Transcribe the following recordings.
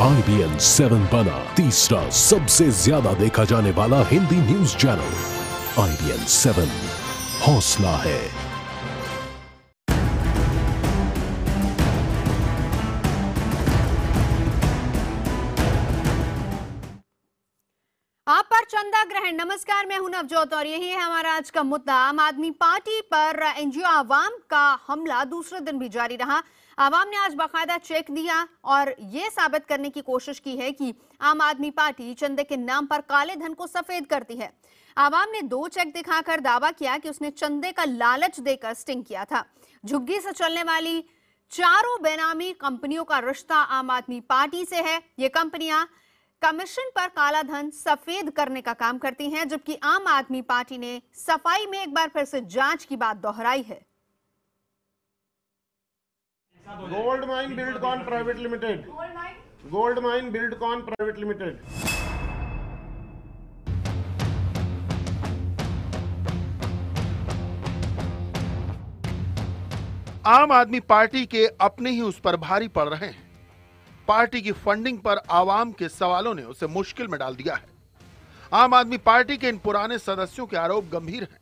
IBN 7 बना तीसरा सबसे ज्यादा देखा जाने वाला हिंदी न्यूज चैनल। IBN 7 हौसला है। आप पर चंदा ग्रहण। नमस्कार, मैं हूं नवजोत और यही है हमारा आज का मुद्दा। आम आदमी पार्टी पर एनजीओ आवाम का हमला दूसरे दिन भी जारी रहा। आवाम ने आज बाकायदा चेक दिया और ये साबित करने की कोशिश की है कि आम आदमी पार्टी चंदे के नाम पर काले धन को सफेद करती है। आवाम ने 2 चेक दिखाकर दावा किया कि उसने चंदे का लालच देकर स्टिंग किया था। झुग्गी से चलने वाली 4 बेनामी कंपनियों का रिश्ता आम आदमी पार्टी से है। ये कंपनियां कमीशन पर काला धन सफेद करने का काम करती हैं, जबकि आम आदमी पार्टी ने सफाई में एक बार फिर से जांच की बात दोहराई है। Gold Mine Buildcon Private limited, gold Mine Buildcon Private limited. आम आदमी पार्टी के अपने ही उस पर भारी पड़ रहे हैं। पार्टी की फंडिंग पर आवाम के सवालों ने उसे मुश्किल में डाल दिया है। आम आदमी पार्टी के इन पुराने सदस्यों के आरोप गंभीर हैं।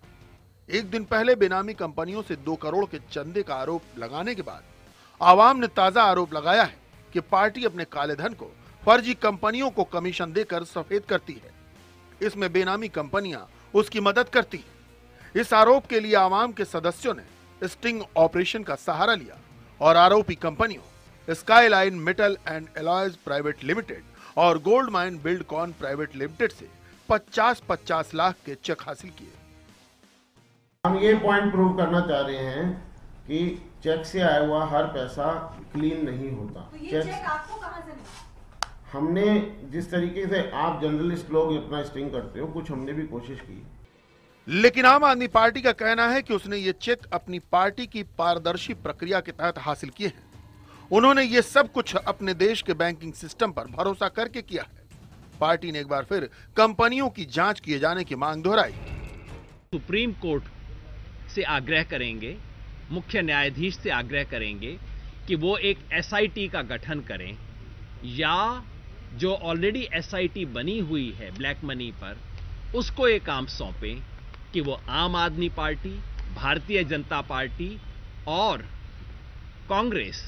एक दिन पहले बेनामी कंपनियों से 2 करोड़ के चंदे का आरोप लगाने के बाद आवाम ने ताजा आरोप लगाया है कि पार्टी अपने काले धन को फर्जी कंपनियों को कमीशन देकर सफेद करती है। इसमें बेनामी कंपनियां उसकी मदद करती है। इस आरोप के लिए आवाम के सदस्यों ने स्टिंग ऑपरेशन का सहारा लिया और आरोपी कंपनियों Skyline Metal and Alloys Private Limited और Gold Mine Buildcon Private Limited से 50-50 लाख के चेक हासिल किए। हम ये पॉइंट प्रूव करना चाह रहे हैं कि चेक से आया हुआ हर पैसा क्लीन नहीं होता। तो ये चेक आपको कहां से मिला? हमने जिस तरीके से आप जर्नलिस्ट लोग अपना स्टिंग करते हो, कुछ हमने भी कोशिश की। लेकिन आम आदमी पार्टी का कहना है कि उसने ये चेक अपनी पार्टी की पारदर्शी प्रक्रिया के तहत हासिल किए हैं। उन्होंने ये सब कुछ अपने देश के बैंकिंग सिस्टम पर भरोसा करके किया है। पार्टी ने एक बार फिर कंपनियों की जांच किए जाने की मांग दोहराई। सुप्रीम कोर्ट से आग्रह करेंगे, मुख्य न्यायाधीश से आग्रह करेंगे कि वो एक एसआईटी का गठन करें या जो ऑलरेडी एसआईटी बनी हुई है ब्लैक मनी पर, उसको ये काम सौंपें कि वो आम आदमी पार्टी, भारतीय जनता पार्टी और कांग्रेस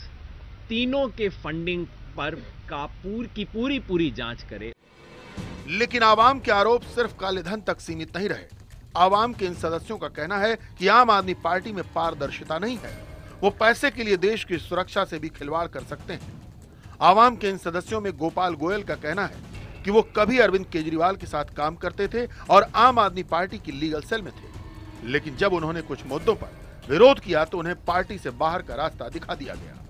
तीनों के फंडिंग पर का पूरी जांच करे। लेकिन आवाम के आरोप सिर्फ काले धन तक सीमित नहीं रहे। आवाम के इन सदस्यों का कहना है कि आम आदमी पार्टी में पारदर्शिता नहीं है। वो पैसे के लिए देश की सुरक्षा से भी खिलवाड़ कर सकते हैं। आवाम के इन सदस्यों में गोपाल गोयल का कहना है कि वो कभी अरविंद केजरीवाल के साथ काम करते थे और आम आदमी पार्टी की लीगल सेल में थे, लेकिन जब उन्होंने कुछ मुद्दों पर विरोध किया तो उन्हें पार्टी से बाहर का रास्ता दिखा दिया गया।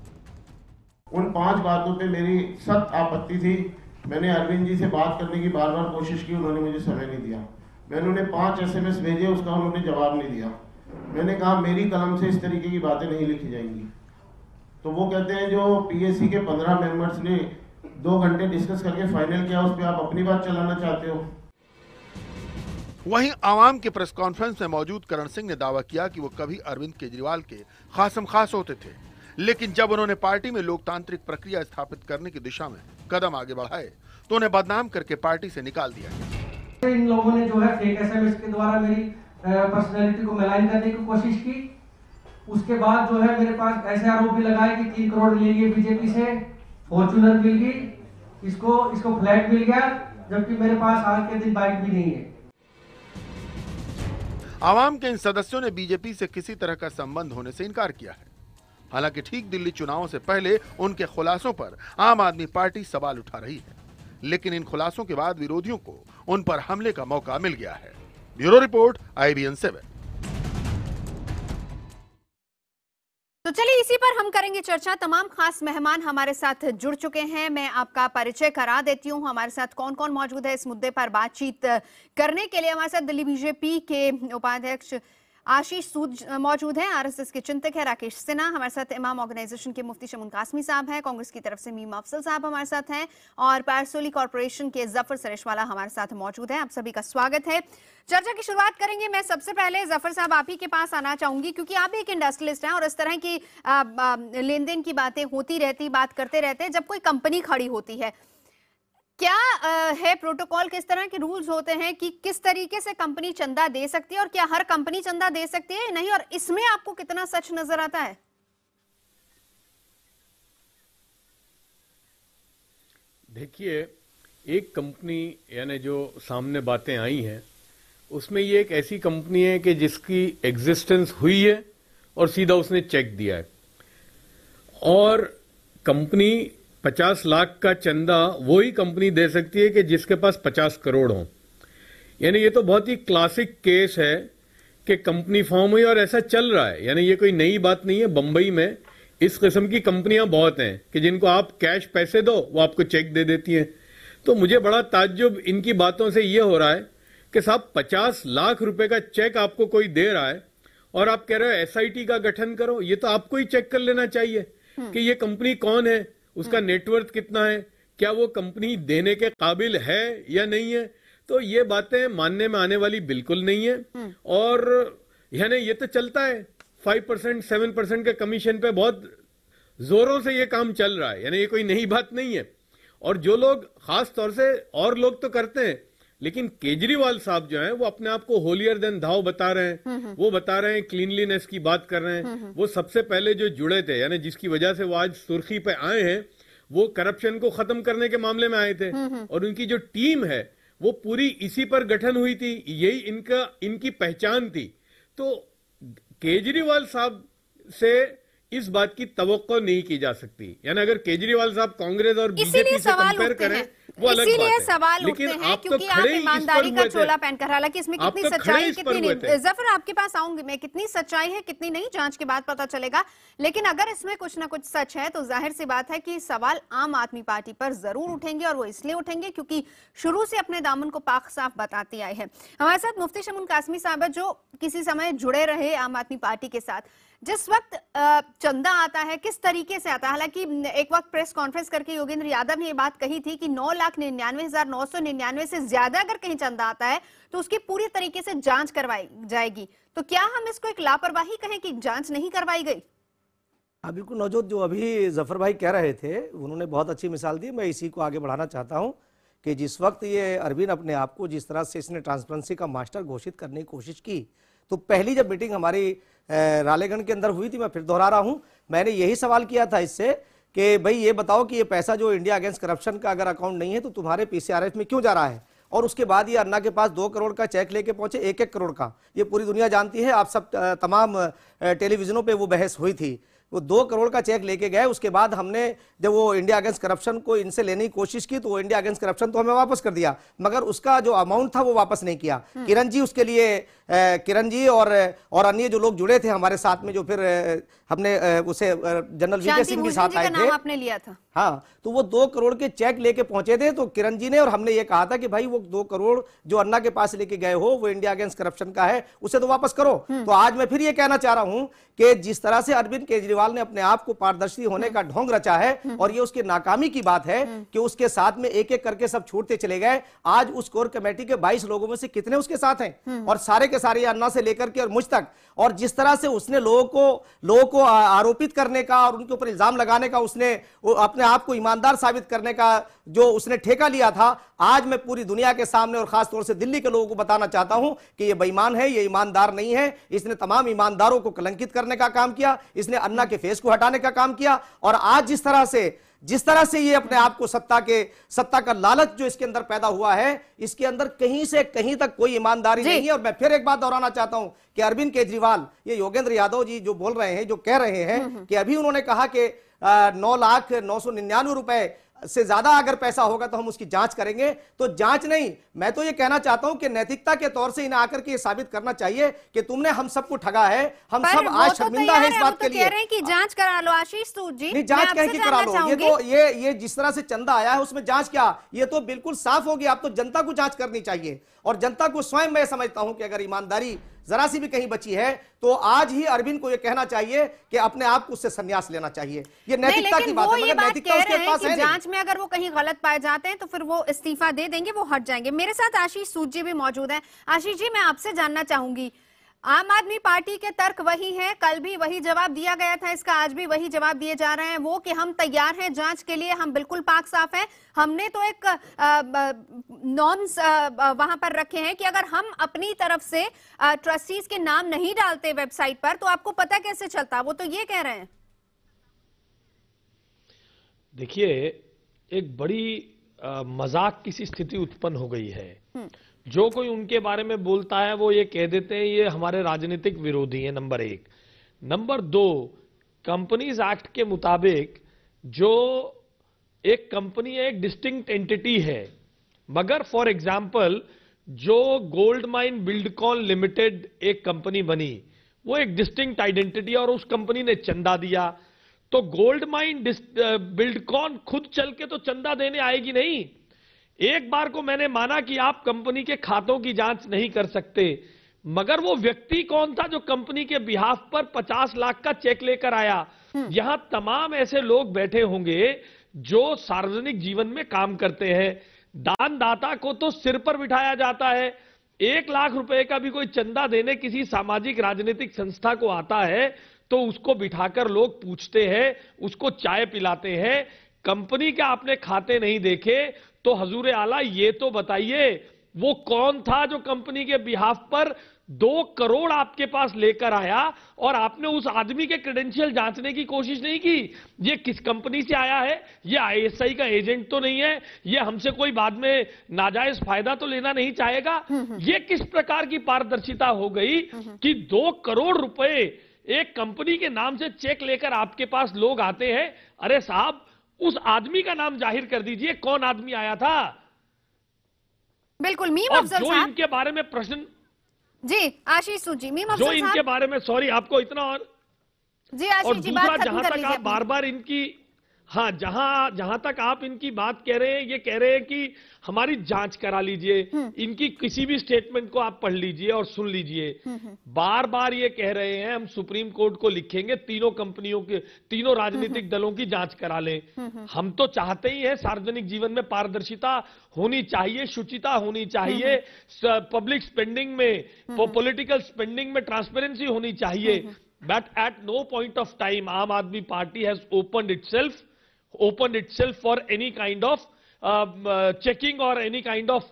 उन 5 बातों पे मेरी सख्त आपत्ति थी। मैंने अरविंद जी से बात करने की बार बार कोशिश की, उन्होंने मुझे समय नहीं दिया। मैंने उन्हें 5 SMS भेजे, उसका उन्होंने जवाब नहीं दिया। मैंने कहा मेरी कलम से इस तरीके की बातें नहीं लिखी जाएंगी। तो वो कहते हैं जो PSC के 15 मेंबर्स ने 2 घंटे डिस्कस करके फाइनल किया, उस पर आप अपनी बात चलाना चाहते हो। वहीं आवाम के प्रेस कॉन्फ्रेंस में मौजूद करण सिंह ने दावा किया कि वो कभी अरविंद केजरीवाल के खासम खास होते थे, लेकिन जब उन्होंने पार्टी में लोकतांत्रिक प्रक्रिया स्थापित करने की दिशा में कदम आगे बढ़ाए तो उन्हें बदनाम करके पार्टी से निकाल दिया गया। इन लोगों ने जो है फेक SMS के द्वारा मेरी पर्सनैलिटी को मैलाइन करने की कोशिश की। उसके बाद जो है मेरे पास ऐसे आरोप भी लगाए कि 3 करोड़ ले लिए बीजेपी से, फॉर्च्यूनर मिल गई, इसको फ्लैट मिल गया, जबकि मेरे पास आज के दिन बाइक भी नहीं है। आवाम के इन सदस्यों ने बीजेपी से किसी तरह का संबंध होने से इनकार किया है। हालांकि ठीक दिल्ली चुनावों से पहले उनके खुलासों पर आम आदमी पार्टी सवाल उठा रही है, लेकिन इन खुलासों के बाद विरोधियों को उन पर हमले का मौका मिल गया है। Bureau report, IBN 7। तो चलिए इसी पर हम करेंगे चर्चा। तमाम खास मेहमान हमारे साथ जुड़ चुके हैं। मैं आपका परिचय करा देती हूँ। हमारे साथ कौन कौन मौजूद है इस मुद्दे पर बातचीत करने के लिए। हमारे साथ दिल्ली बीजेपी के उपाध्यक्ष आशीष सूद मौजूद हैं, RSS के चिंतक है राकेश सिन्हा हमारे साथ, इमाम ऑर्गेनाइजेशन के मुफ्ती शमून कासमी साहब हैं, कांग्रेस की तरफ से मीम अफसल साहब हमारे साथ हैं और पारसोली कॉर्पोरेशन के जफर सरेशवाला हमारे साथ मौजूद हैं। आप सभी का स्वागत है। चर्चा की शुरुआत करेंगे। मैं सबसे पहले जफर साहब आप ही के पास आना चाहूंगी, क्योंकि आप भी एक इंडस्ट्रियलिस्ट हैं और इस तरह की लेन देन की बातें होती रहती, बात करते रहते हैं जब कोई कंपनी खड़ी होती है। क्या है प्रोटोकॉल, किस तरह के रूल्स होते हैं कि किस तरीके से कंपनी चंदा दे सकती है और क्या हर कंपनी चंदा दे सकती है नहीं, और इसमें आपको कितना सच नजर आता है? देखिए, एक कंपनी यानी जो सामने बातें आई हैं उसमें ये एक ऐसी कंपनी है कि जिसकी एग्जिस्टेंस हुई है और सीधा उसने चेक दिया है, और कंपनी 50 लाख का चंदा वही कंपनी दे सकती है कि जिसके पास 50 करोड़ हो। यानी ये तो बहुत ही क्लासिक केस है कि कंपनी फॉर्म हुई और ऐसा चल रहा है, यानी ये कोई नई बात नहीं है। बंबई में इस किस्म की कंपनियां बहुत हैं कि जिनको आप कैश पैसे दो वो आपको चेक दे देती हैं। तो मुझे बड़ा ताज्जुब इनकी बातों से ये हो रहा है कि साहब 50 लाख रुपए का चेक आपको कोई दे रहा है और आप कह रहे हो एसआईटी का गठन करो। ये तो आपको ही चेक कर लेना चाहिए कि ये कंपनी कौन है, उसका नेटवर्थ कितना है, क्या वो कंपनी देने के काबिल है या नहीं है। तो ये बातें मानने में आने वाली बिल्कुल नहीं है। और यानी ये तो चलता है 5% 7% के कमीशन पे बहुत जोरों से ये काम चल रहा है, यानी ये कोई नई बात नहीं है। और जो लोग खास तौर से और लोग तो करते हैं, लेकिन केजरीवाल साहब जो हैं वो अपने आप को होलियर देन धाव बता रहे हैं। वो बता रहे हैं, क्लीनलीनेस की बात कर रहे हैं। वो सबसे पहले जो जुड़े थे, यानी जिसकी वजह से वो आज सुर्खी पे आए हैं, वो करप्शन को खत्म करने के मामले में आए थे। और उनकी जो टीम है वो पूरी इसी पर गठन हुई थी, यही इनकी पहचान थी। तो केजरीवाल साहब से इस बात की तवक्को नहीं की जा सकती। यानी अगर केजरीवाल साहब कांग्रेस और बीजेपी से कंपेयर करें वो अलग बात है। सवाल उठते हैं क्योंकि आप ईमानदारी का चोला पहनकर, हालांकि इसमें कितनी सच्चाई कितनी नहीं, जफर आपके पास आऊंगी मैं, कितनी सच्चाई है कितनी नहीं जांच के बाद पता चलेगा। लेकिन अगर इसमें कुछ ना कुछ सच है तो जाहिर सी बात है कि सवाल आम आदमी पार्टी पर जरूर उठेंगे, और वो इसलिए उठेंगे क्योंकि शुरू से अपने दामन को पाक साफ बताते आए हैं। हमारे साथ मुफ्ती शमून कासमी साहब है, जो किसी समय जुड़े रहे आम आदमी पार्टी के साथ। जिस वक्त चंदा आता है किस तरीके से आता है, हालांकि एक वक्त प्रेस कॉन्फ्रेंस करके योगेंद्र यादव ने यह बात कही थी कि 9,99,999 से ज्यादा अगर कहीं चंदा आता है तो उसकी पूरी तरीके से जांच करवाई जाएगी। तो क्या हम इसको एक लापरवाही कहें कि जांच नहीं करवाई गई? हाँ बिल्कुल नवजोत, जो अभी जफर भाई कह रहे थे उन्होंने बहुत अच्छी मिसाल दी। मैं इसी को आगे बढ़ाना चाहता हूँ कि जिस वक्त ये अरविंद अपने आप को जिस तरह से इसने ट्रांसपेरेंसी का मास्टर घोषित करने की कोशिश की, तो पहली जब मीटिंग हमारी रालेगंज के अंदर हुई थी, मैं फिर दोहरा रहा हूं, मैंने यही सवाल किया था इससे कि भाई ये बताओ कि ये पैसा जो इंडिया अगेंस्ट करप्शन का अगर अकाउंट नहीं है तो तुम्हारे पीसीआरएफ में क्यों जा रहा है। और उसके बाद ये अन्ना के पास 2 करोड़ का चेक लेके पहुंचे, 1-1 करोड़ का। ये पूरी दुनिया जानती है, आप सब तमाम टेलीविजनों पे वो बहस हुई थी। वो 2 करोड़ का चेक लेके गए। उसके बाद हमने जब वो इंडिया अगेंस्ट करप्शन को इनसे लेने की कोशिश की तो वो इंडिया अगेंस्ट करप्शन तो हमें वापस कर दिया, मगर उसका जो अमाउंट था वो वापस नहीं किया। किरण जी उसके लिए, किरण जी और अन्य जो लोग जुड़े थे हमारे साथ में, जो फिर हमने उसे जनरल वीके सिंह भी साथ आए थे, आपने लिया था। हाँ, तो वो 2 करोड़ के चेक लेके पहुंचे थे। तो किरण जी ने और हमने ये कहा था कि भाई वो 2 करोड़ जो अन्ना के पास लेके गए हो वो इंडिया अगेंस्ट करप्शन का है, उसे तो वापस करो। तो आज मैं फिर ये कहना चाह रहा हूं कि जिस तरह से अरविंद केजरीवाल ने अपने आप को पारदर्शी होने का ढोंग रचा है, और ये उसकी नाकामी की बात है कि उसके साथ में एक एक करके सब छूटते चले गए। आज उस कोर कमेटी के 22 लोगों में से कितने उसके साथ हैं, और सारे के सारे अन्ना से लेकर के और मुझ तक। और जिस तरह से उसने लोगों को आरोपित करने का और उनके ऊपर इल्जाम लगाने का, उसने अपने आप को ईमानदार साबित करने का जो उसने ठेका लिया था, आज मैं पूरी दुनिया के सामने और खास तौर से दिल्ली के लोगों को बताना चाहता हूं कि ये बेईमान है, ये ईमानदार नहीं है। इसने तमाम ईमानदारों को कलंकित करने का काम किया, इसने अन्ना के फेस को हटाने का काम किया। और आज जिस तरह से ये अपने आप को सत्ता का लालच जो इसके अंदर पैदा हुआ है, इसके अंदर कहीं से कहीं तक कोई ईमानदारी नहीं है। और मैं फिर एक बात दोहराना चाहता हूं कि अरविंद केजरीवाल, ये योगेंद्र यादव जी जो बोल रहे हैं, जो कह रहे हैं कि अभी उन्होंने कहा कि 9,09,99 रुपए से ज्यादा अगर पैसा होगा तो हम उसकी जांच करेंगे, तो जांच नहीं, मैं तो ये कहना चाहता हूं कि नैतिकता के तौर से इन्हें आकर के ये साबित करना चाहिए कि तुमने हम सबको ठगा है, हम सब आज शर्मिंदा है इस बात के लिए। कह रहे हैं कि जांच करा लो आशीष सूद जी। नहीं, जांच कह के करा लो। ये तो ये जिस तरह से चंदा आया है उसमें जांच क्या, ये तो बिल्कुल साफ हो गया। अब तो जनता को जांच करनी चाहिए, और जनता को स्वयं मैं समझता हूं कि अगर ईमानदारी जरा सी भी कहीं बची है तो आज ही अरविंद को यह कहना चाहिए कि अपने आप को उससे संन्यास लेना चाहिए। ये नैतिकता की बात है, मगर नैतिकता उसके पास है नहीं। जांच में अगर वो कहीं गलत पाए जाते हैं तो फिर वो इस्तीफा दे देंगे, वो हट जाएंगे। मेरे साथ आशीष सूद जी भी मौजूद हैं। आशीष जी, मैं आपसे जानना चाहूंगी, आम आदमी पार्टी के तर्क वही है, कल भी वही जवाब दिया गया था, इसका आज भी वही जवाब दिए जा रहे हैं वो कि हम तैयार हैं जांच के लिए, हम बिल्कुल पाक साफ हैं। हमने तो एक नॉर्म्स वहां पर रखे हैं कि अगर हम अपनी तरफ से ट्रस्टीज के नाम नहीं डालते वेबसाइट पर तो आपको पता कैसे चलता, वो तो ये कह रहे हैं। देखिए, एक बड़ी मजाक की सी स्थिति उत्पन्न हो गई है। जो कोई उनके बारे में बोलता है वो ये कह देते हैं ये हमारे राजनीतिक विरोधी हैं, नंबर 1। नंबर 2, कंपनीज एक्ट के मुताबिक जो एक कंपनी एक डिस्टिंक्ट एंटिटी है, मगर फॉर एग्जांपल जो गोल्ड माइन बिल्डकॉन लिमिटेड एक कंपनी बनी, वो एक डिस्टिंक्ट आइडेंटिटी और उस कंपनी ने चंदा दिया, तो गोल्ड माइन बिल्डकॉन खुद चल के तो चंदा देने आएगी नहीं। एक बार को मैंने माना कि आप कंपनी के खातों की जांच नहीं कर सकते, मगर वो व्यक्ति कौन था जो कंपनी के बिहाफ पर 50 लाख का चेक लेकर आया। यहां तमाम ऐसे लोग बैठे होंगे जो सार्वजनिक जीवन में काम करते हैं। दानदाता को तो सिर पर बिठाया जाता है। 1 लाख रुपए का भी कोई चंदा देने किसी सामाजिक राजनीतिक संस्था को आता है तो उसको बिठाकर लोग पूछते हैं, उसको चाय पिलाते हैं। कंपनी के आपने खाते नहीं देखे तो हजूर आला ये तो बताइए वो कौन था जो कंपनी के बिहाफ पर 2 करोड़ आपके पास लेकर आया और आपने उस आदमी के क्रेडेंशियल जांचने की कोशिश नहीं की। ये किस कंपनी से आया है, ये आईएसआई का एजेंट तो नहीं है, ये हमसे कोई बाद में नाजायज फायदा तो लेना नहीं चाहेगा। ये किस प्रकार की पारदर्शिता हो गई कि 2 करोड़ रुपए एक कंपनी के नाम से चेक लेकर आपके पास लोग आते हैं। अरे साहब, उस आदमी का नाम जाहिर कर दीजिए, कौन आदमी आया था। बिल्कुल। मीम अफजल जो साहब, इनके बारे में प्रश्न, जी आशीष सूजी, मीम अफजल जो इनके बारे में, सॉरी आपको इतना और जी आशीष और जी, दूसरा बात खत्म जहां कर तक लीजिए आप बार बार इनकी, हाँ, जहां तक आप इनकी बात कह रहे हैं, ये कह रहे हैं कि हमारी जांच करा लीजिए, इनकी किसी भी स्टेटमेंट को आप पढ़ लीजिए और सुन लीजिए। बार बार ये कह रहे हैं हम सुप्रीम कोर्ट को लिखेंगे, तीनों कंपनियों के, तीनों राजनीतिक दलों की जांच करा लें। हम तो चाहते ही है सार्वजनिक जीवन में पारदर्शिता होनी चाहिए, शुचिता होनी चाहिए, पब्लिक स्पेंडिंग में, पॉलिटिकल स्पेंडिंग में ट्रांसपेरेंसी होनी चाहिए। But at no point of time Aam Aadmi Party has opened itself for any kind of checking or any kind of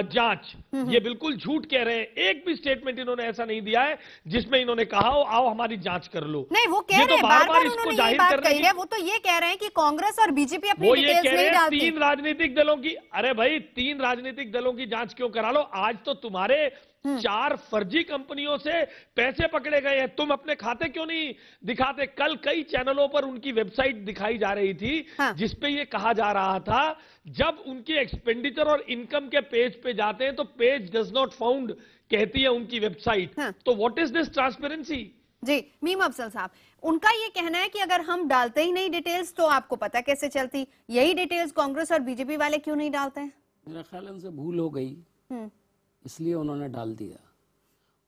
जांच। ये बिल्कुल झूठ कह रहे हैं। एक भी स्टेटमेंट इन्होंने ऐसा नहीं दिया है जिसमें इन्होंने कहा हो आओ हमारी जांच कर लो। नहीं, वो कह रहे हैं, बार-बार उन्होंने ये बात कही है। वो तो ये कह रहे हैं कि कांग्रेस और बीजेपी अपनी डिटेल्स नहीं डालती। 3 राजनीतिक दलों की, अरे भाई 3 राजनीतिक दलों की जांच क्यों करा लो। आज तो तुम्हारे 4 फर्जी कंपनियों से पैसे पकड़े गए हैं, तुम अपने खाते क्यों नहीं दिखाते। कल कई चैनलों पर उनकी वेबसाइट दिखाई जा रही थी, जिसपे ये कहा जा रहा था जब उनके एक्सपेंडिचर और इनकम के पेज पे जाते हैं तो पेज डज नॉट फाउंड कहती है उनकी वेबसाइट। तो व्हाट इज दिस ट्रांसपेरेंसी। जी मीम अफजल साहब, उनका ये कहना है कि अगर हम डालते ही नहीं डिटेल्स तो आपको पता कैसे चलती। यही डिटेल्स कांग्रेस और बीजेपी वाले क्यों नहीं डालते हैं। मेरा ख्याल उनसे भूल हो गई, इसलिए उन्होंने डाल दिया।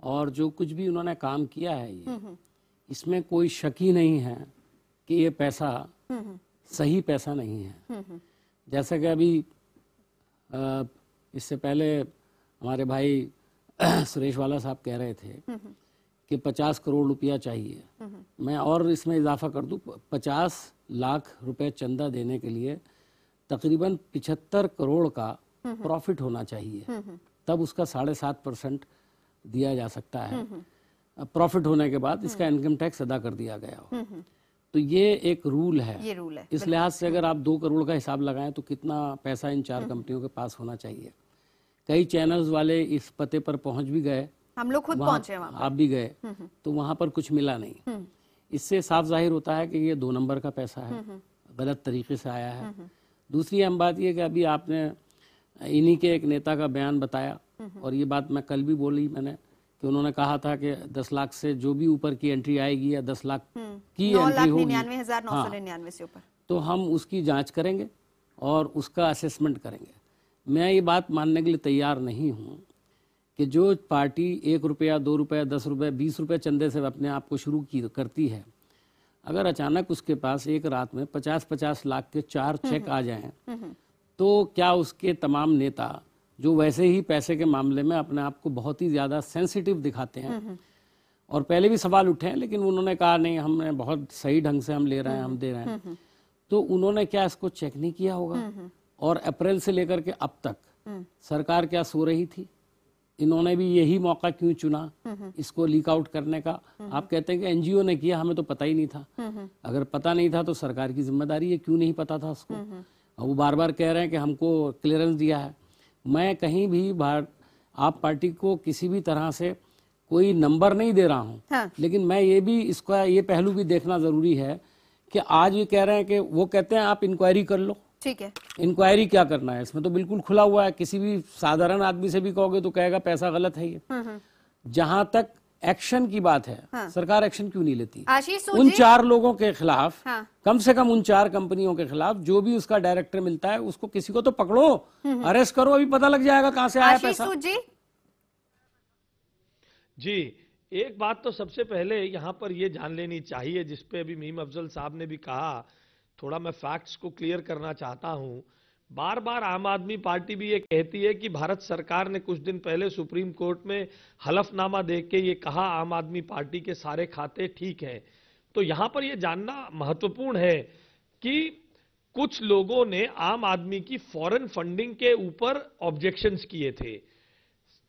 और जो कुछ भी उन्होंने काम किया है ये, इसमें कोई शक ही नहीं है कि ये पैसा सही पैसा नहीं है। जैसा कि अभी इससे पहले हमारे भाई सुरेश वाला साहब कह रहे थे कि 50 करोड़ रुपया चाहिए। मैं और इसमें इजाफा कर दूं, 50 लाख रुपए चंदा देने के लिए तकरीबन 75 करोड़ का प्रॉफिट होना चाहिए, तब उसका 7.5% दिया जा सकता है। प्रॉफिट होने के बाद इसका इनकम टैक्स अदा कर दिया गया हो। तो ये एक रूल है। ये रूल है। इस लिहाज से अगर आप 2 करोड़ का हिसाब लगाएं तो कितना पैसा इन 4 कंपनियों के पास होना चाहिए। कई चैनल्स वाले इस पते पर पहुंच भी गए, हम लोग खुद पहुंचे वहां, आप भी गए, तो वहां पर कुछ मिला नहीं। इससे साफ जाहिर होता है कि ये 2 नंबर का पैसा है, गलत तरीके से आया है। दूसरी अहम बात यह कि अभी आपने इन्हीं के एक नेता का बयान बताया, और ये बात मैं कल भी बोली मैंने कि उन्होंने कहा था कि 10 लाख से जो भी ऊपर की एंट्री आएगी या 10 लाख की एंट्री होगी, 9,99,999 से ऊपर, तो हम उसकी जांच करेंगे और उसका असेसमेंट करेंगे। मैं ये बात मानने के लिए तैयार नहीं हूँ कि जो पार्टी 1 रुपया 2 रुपया 10 रुपये 20 रुपये चंदे से अपने आप को शुरू करती है, अगर अचानक उसके पास एक रात में 50-50 लाख के 4 चेक आ जाएं, तो क्या उसके तमाम नेता जो वैसे ही पैसे के मामले में अपने आप को बहुत ही ज़्यादा सेंसिटिव दिखाते हैं, और पहले भी सवाल उठे हैं, लेकिन उन्होंने कहा नहीं, हमने बहुत सही ढंग से हम ले रहे हैं, हम दे रहे हैं। तो उन्होंने क्या इसको चेक नहीं किया होगा? और अप्रैल से लेकर के अब तक सरकार क्या सो रही थी? इन्होंने भी यही मौका क्यों चुना इसको लीक आउट करने का? आप कहते हैं कि एनजीओ ने किया, हमें तो पता ही नहीं था। अगर पता नहीं था तो सरकार की जिम्मेदारी है, क्यों नहीं पता था उसको? वो बार बार कह रहे हैं कि हमको क्लियरेंस दिया है। मैं कहीं भी आप पार्टी को किसी भी तरह से कोई नंबर नहीं दे रहा हूँ। हाँ। लेकिन मैं ये भी इसका ये पहलू भी देखना जरूरी है कि आज ये कह रहे हैं कि वो कहते हैं आप इंक्वायरी कर लो। ठीक है, इंक्वायरी क्या करना है? इसमें तो बिल्कुल खुला हुआ है, किसी भी साधारण आदमी से भी कहोगे तो कहेगा पैसा गलत है ये। जहां तक एक्शन की बात है, हाँ। सरकार एक्शन क्यों नहीं लेती? उन 4 लोगों के खिलाफ, हाँ। कम से कम उन 4 कंपनियों के खिलाफ जो भी उसका डायरेक्टर मिलता है उसको किसी को तो पकड़ो, अरेस्ट करो, अभी पता लग जाएगा कहां से आया पैसा। जी, एक बात तो सबसे पहले यहां पर यह जान लेनी चाहिए, जिसपे अभी मीम अफजल साहब ने भी कहा, थोड़ा मैं फैक्ट्स को क्लियर करना चाहता हूं। बार बार आम आदमी पार्टी भी ये कहती है कि भारत सरकार ने कुछ दिन पहले सुप्रीम कोर्ट में हलफनामा देख के ये कहा आम आदमी पार्टी के सारे खाते ठीक हैं। तो यहां पर ये जानना महत्वपूर्ण है कि कुछ लोगों ने आम आदमी की फॉरेन फंडिंग के ऊपर ऑब्जेक्शंस किए थे।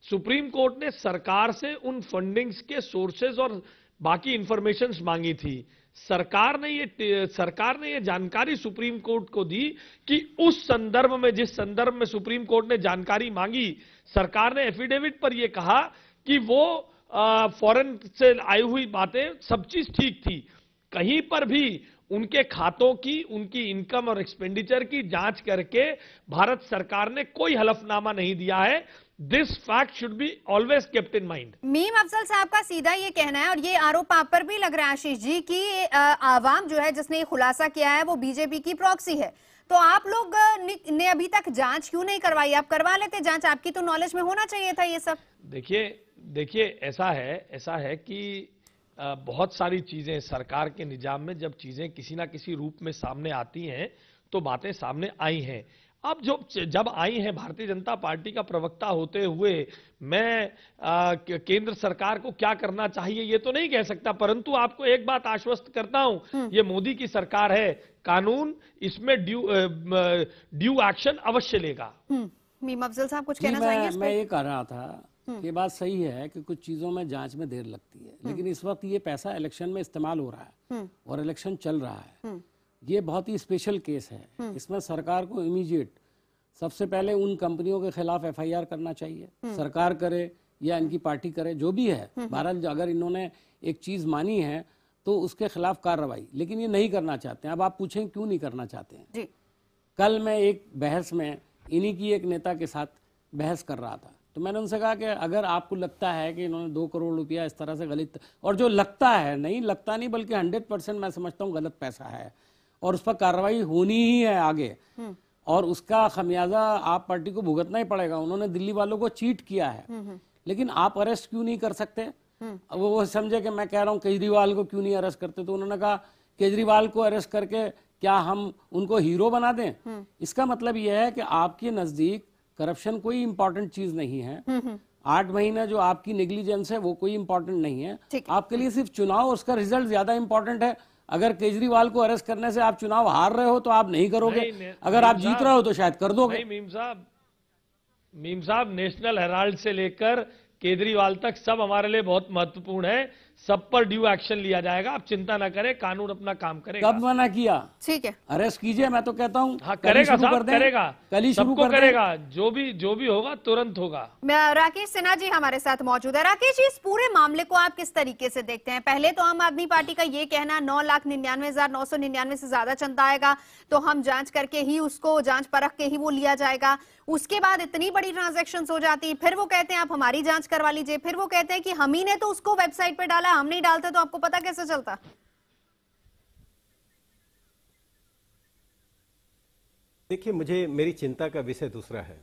सुप्रीम कोर्ट ने सरकार से उन फंडिंग्स के सोर्सेज और बाकी इंफॉर्मेशंस मांगी थी। सरकार ने ये जानकारी सुप्रीम कोर्ट को दी कि उस संदर्भ में, जिस संदर्भ में सुप्रीम कोर्ट ने जानकारी मांगी, सरकार ने एफिडेविट पर यह कहा कि वो फॉरेन से आई हुई बातें सब चीज ठीक थी। कहीं पर भी उनके खातों की, उनकी इनकम और एक्सपेंडिचर की जांच करके भारत सरकार ने कोई हलफनामा नहीं दिया है। This fact should be always kept in mind. Meme Afzal साहब का सीधा ये कहना है, और ये आरोप आप पर भी लग रहा है आशीष जी, कि आवाम जो है जिसने खुलासा किया है वो बीजेपी की प्रॉक्सी है। तो आप लोग ने अभी तक जांच क्यों नहीं करवाई? आप करवा लेते जांच, आपकी तो नॉलेज में होना चाहिए था ये सब। देखिए ऐसा है कि बहुत सारी चीजें सरकार के निजाम में, जब चीजें किसी ना किसी रूप में सामने आती हैं तो बातें सामने आई हैं। अब जब आई हैं, भारतीय जनता पार्टी का प्रवक्ता होते हुए मैं केंद्र सरकार को क्या करना चाहिए ये तो नहीं कह सकता, परंतु आपको एक बात आश्वस्त करता हूं, ये मोदी की सरकार है, कानून इसमें ड्यू एक्शन अवश्य लेगा। मीम अफजल साहब कुछ कहना चाहेंगे? मैं ये कह रहा था, ये बात सही है कि कुछ चीजों में जांच में देर लगती है, लेकिन इस वक्त ये पैसा इलेक्शन में इस्तेमाल हो रहा है और इलेक्शन चल रहा है। ये बहुत ही स्पेशल केस है। इसमें सरकार को इमीडिएट सबसे पहले उन कंपनियों के खिलाफ एफआईआर करना चाहिए, सरकार करे या इनकी पार्टी करे, जो भी है। बहरहाल अगर इन्होंने एक चीज मानी है तो उसके खिलाफ कार्रवाई, लेकिन ये नहीं करना चाहते हैं। अब आप पूछें क्यों नहीं करना चाहते हैं? जी। कल मैं एक बहस में इन्हीं की एक नेता के साथ बहस कर रहा था, तो मैंने उनसे कहा कि अगर आपको लगता है कि इन्होंने 2 करोड़ रुपया इस तरह से गलत, और जो लगता नहीं बल्कि 100% मैं समझता हूँ गलत पैसा है और उस पर कार्रवाई होनी ही है आगे, और उसका खमियाजा आप पार्टी को भुगतना ही पड़ेगा। उन्होंने दिल्ली वालों को चीट किया है, लेकिन आप अरेस्ट क्यों नहीं कर सकते? अब वो समझे कि मैं कह रहा हूँ केजरीवाल को क्यों नहीं अरेस्ट करते, तो उन्होंने कहा केजरीवाल को अरेस्ट करके क्या हम उनको हीरो बना दें? इसका मतलब यह है कि आपके नजदीक करप्शन कोई इंपॉर्टेंट चीज नहीं है। 8 महीने जो आपकी नेग्लिजेंस है वो कोई इंपॉर्टेंट नहीं है। आपके लिए सिर्फ चुनाव और उसका रिजल्ट ज्यादा इंपॉर्टेंट है। अगर केजरीवाल को अरेस्ट करने से आप चुनाव हार रहे हो तो आप नहीं करोगे, अगर आप जीत रहे हो तो शायद कर दोगे। मीम साहब, नेशनल हेराल्ड से लेकर केजरीवाल तक सब हमारे लिए बहुत महत्वपूर्ण है, सब पर ड्यू एक्शन लिया जाएगा, आप चिंता ना करें, कानून अपना काम करेगा। कब मना किया? ठीक है, अरेस्ट कीजिए, मैं तो कहता हूँ। हाँ, करेगा साहब, करेगा, कल ही शुरू करेगा, जो भी होगा तुरंत होगा। राकेश सिन्हा जी हमारे साथ मौजूद है। राकेश जी, इस पूरे मामले को आप किस तरीके से देखते हैं? पहले तो आम आदमी पार्टी का ये कहना 9,99,999 से ज्यादा चंदा आएगा तो हम जांच करके ही उसको, जांच परख के ही वो लिया जाएगा। उसके बाद इतनी बड़ी ट्रांजैक्शन हो जाती, फिर वो कहते हैं आप हमारी जांच करवा लीजिए, फिर वो कहते हैं कि हम ही ने तो उसको वेबसाइट पे डाला, हम नहीं डालते तो आपको पता कैसे चलता? देखिए, मेरी चिंता का विषय दूसरा है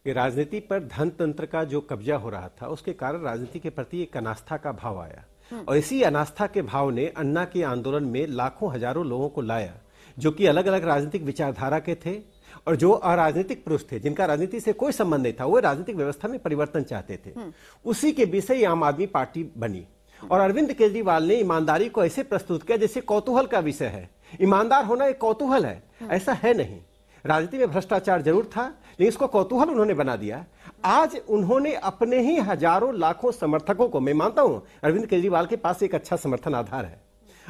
कि राजनीति पर धन तंत्र का जो कब्जा हो रहा था उसके कारण राजनीति के प्रति एक अनास्था का भाव आया, और इसी अनास्था के भाव ने अन्ना के आंदोलन में लाखों हजारों लोगों को लाया, जो कि अलग अलग राजनीतिक विचारधारा के थे और जो अराजनीतिक पुरुष थे, जिनका राजनीति से कोई संबंध नहीं था, वो राजनीतिक व्यवस्था में परिवर्तन चाहते थे। उसी के विषय आम आदमी पार्टी बनी, और अरविंद केजरीवाल ने ईमानदारी को ऐसे प्रस्तुत किया जैसे कौतूहल का विषय है। ईमानदार होना एक कौतूहल है, ऐसा है नहीं। राजनीति में भ्रष्टाचार जरूर था, लेकिन इसको कौतूहल उन्होंने बना दिया। आज उन्होंने अपने ही हजारों लाखों समर्थकों को, मैं मानता हूं अरविंद केजरीवाल के पास एक अच्छा समर्थन आधार है,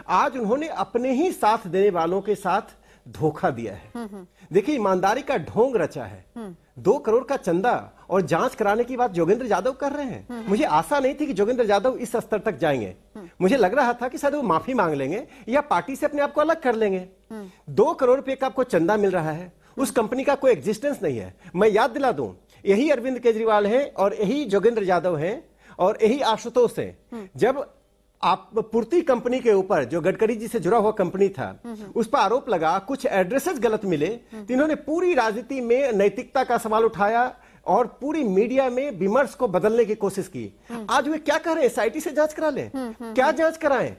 आज उन्होंने अपने ही साथ देने वालों के साथ धोखा दिया है। देखिए, ईमानदारी का ढोंग रचा है। 2 करोड़ का चंदा और जांच कराने की बात योगेंद्र यादव कर रहे हैं। मुझे आशा नहीं थी कि योगेंद्र यादव इस स्तर तक जाएंगे। मुझे लग रहा था कि शायद वो माफी मांग लेंगे या पार्टी से अपने आप को अलग कर लेंगे। 2 करोड़ रुपए का आपको चंदा मिल रहा है, उस कंपनी का कोई एग्जिस्टेंस नहीं है। मैं याद दिला दूं, यही अरविंद केजरीवाल है और यही योगेंद्र यादव है और यही आशुतोष है। जब आप पूर्ति कंपनी के ऊपर, जो गडकरी जी से जुड़ा हुआ कंपनी था, उस पर आरोप लगा, कुछ एड्रेसेस गलत मिले, तो इन्होंने पूरी राजनीति में नैतिकता का सवाल उठाया और पूरी मीडिया में विमर्श को बदलने की कोशिश की। आज वे क्या कह रहे हैं? एसआईटी से जांच करा लें। क्या जांच कराएं?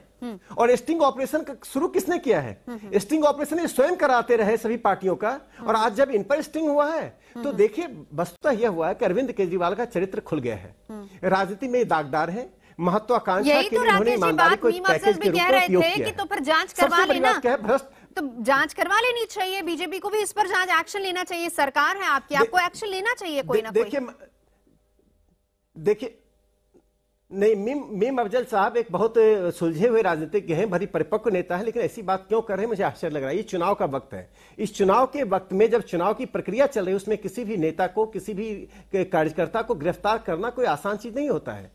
और स्टिंग ऑपरेशन शुरू किसने किया है? स्टिंग ऑपरेशन ये स्वयं कराते रहे सभी पार्टियों का, और आज जब इन पर स्टिंग हुआ है तो देखिए, वस्तुतः यह हुआ है कि अरविंद केजरीवाल का चरित्र खुल गया है। राजनीति में दागदार है, महत्वाकांक्षा के लिए उन्होंने ईमानदारी को पैकेज के रूप में उपयोग किया। तो फिर जांच करवा लेना, भ्रष्ट तो जांच करवा लेनी चाहिए। बीजेपी को भी इस पर जांच एक्शन लेना चाहिए। सरकार है आपकी, आपको एक्शन लेना चाहिए कोई ना कोई। देखिए नहीं, मीम अफजल साहब एक बहुत सुलझे हुए राजनीतिज्ञ हैं, बड़ी परिपक्व नेता है, लेकिन ऐसी बात क्यों कर रहे हैं मुझे आश्चर्य लग रहा है। ये चुनाव का वक्त है। इस चुनाव के वक्त में जब चुनाव की प्रक्रिया चल रही है, उसमें किसी भी नेता को, किसी भी कार्यकर्ता को गिरफ्तार करना कोई आसान चीज नहीं होता है।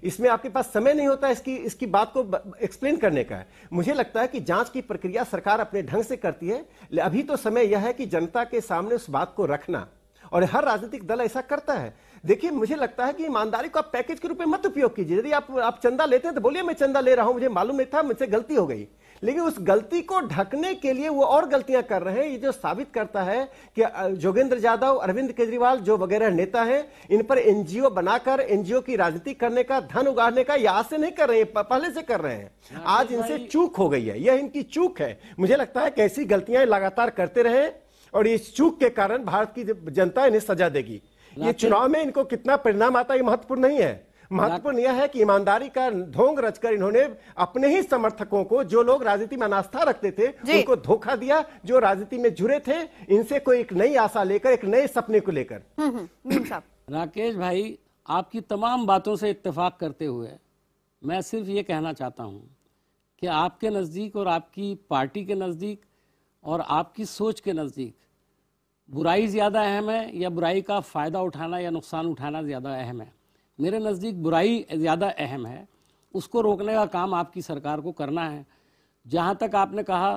इसमें आपके पास समय नहीं होता इसकी बात को एक्सप्लेन करने का। मुझे लगता है कि जांच की प्रक्रिया सरकार अपने ढंग से करती है। अभी तो समय यह है कि जनता के सामने उस बात को रखना, और हर राजनीतिक दल ऐसा करता है। देखिए, मुझे लगता है कि ईमानदारी को आप पैकेज के रूप में मत उपयोग कीजिए। यदि आप चंदा लेते हैं तो बोलिए मैं चंदा ले रहा हूं, मुझे मालूम नहीं था, मुझसे गलती हो गई। लेकिन उस गलती को ढकने के लिए वो और गलतियां कर रहे हैं। ये जो साबित करता है कि योगेंद्र यादव, अरविंद केजरीवाल जो वगैरह नेता हैं, इन पर एनजीओ बनाकर एनजीओ की राजनीति करने का, धन उगाड़ने का ये आज से नहीं कर रहे हैं, पहले से कर रहे हैं। आज इनसे चूक हो गई है, यह इनकी चूक है। मुझे लगता है कि ऐसी गलतियां लगातार करते रहे और इस चूक के कारण भारत की जनता इन्हें सजा देगी। ये चुनाव में इनको कितना परिणाम आता है ये महत्वपूर्ण नहीं है। महत्वपूर्ण यह है कि ईमानदारी का ढोंग रचकर इन्होंने अपने ही समर्थकों को, जो लोग राजनीति में आस्था रखते थे, उनको धोखा दिया। जो राजनीति में जुड़े थे, इनसे कोई एक नई आशा लेकर, एक नए सपने को लेकर। राकेश भाई, आपकी तमाम बातों से इत्तेफाक करते हुए मैं सिर्फ ये कहना चाहता हूं कि आपके नज़दीक और आपकी पार्टी के नज़दीक और आपकी सोच के नज़दीक बुराई ज़्यादा अहम है या बुराई का फ़ायदा उठाना या नुकसान उठाना ज़्यादा अहम है? मेरे नज़दीक बुराई ज़्यादा अहम है। उसको रोकने का काम आपकी सरकार को करना है। जहाँ तक आपने कहा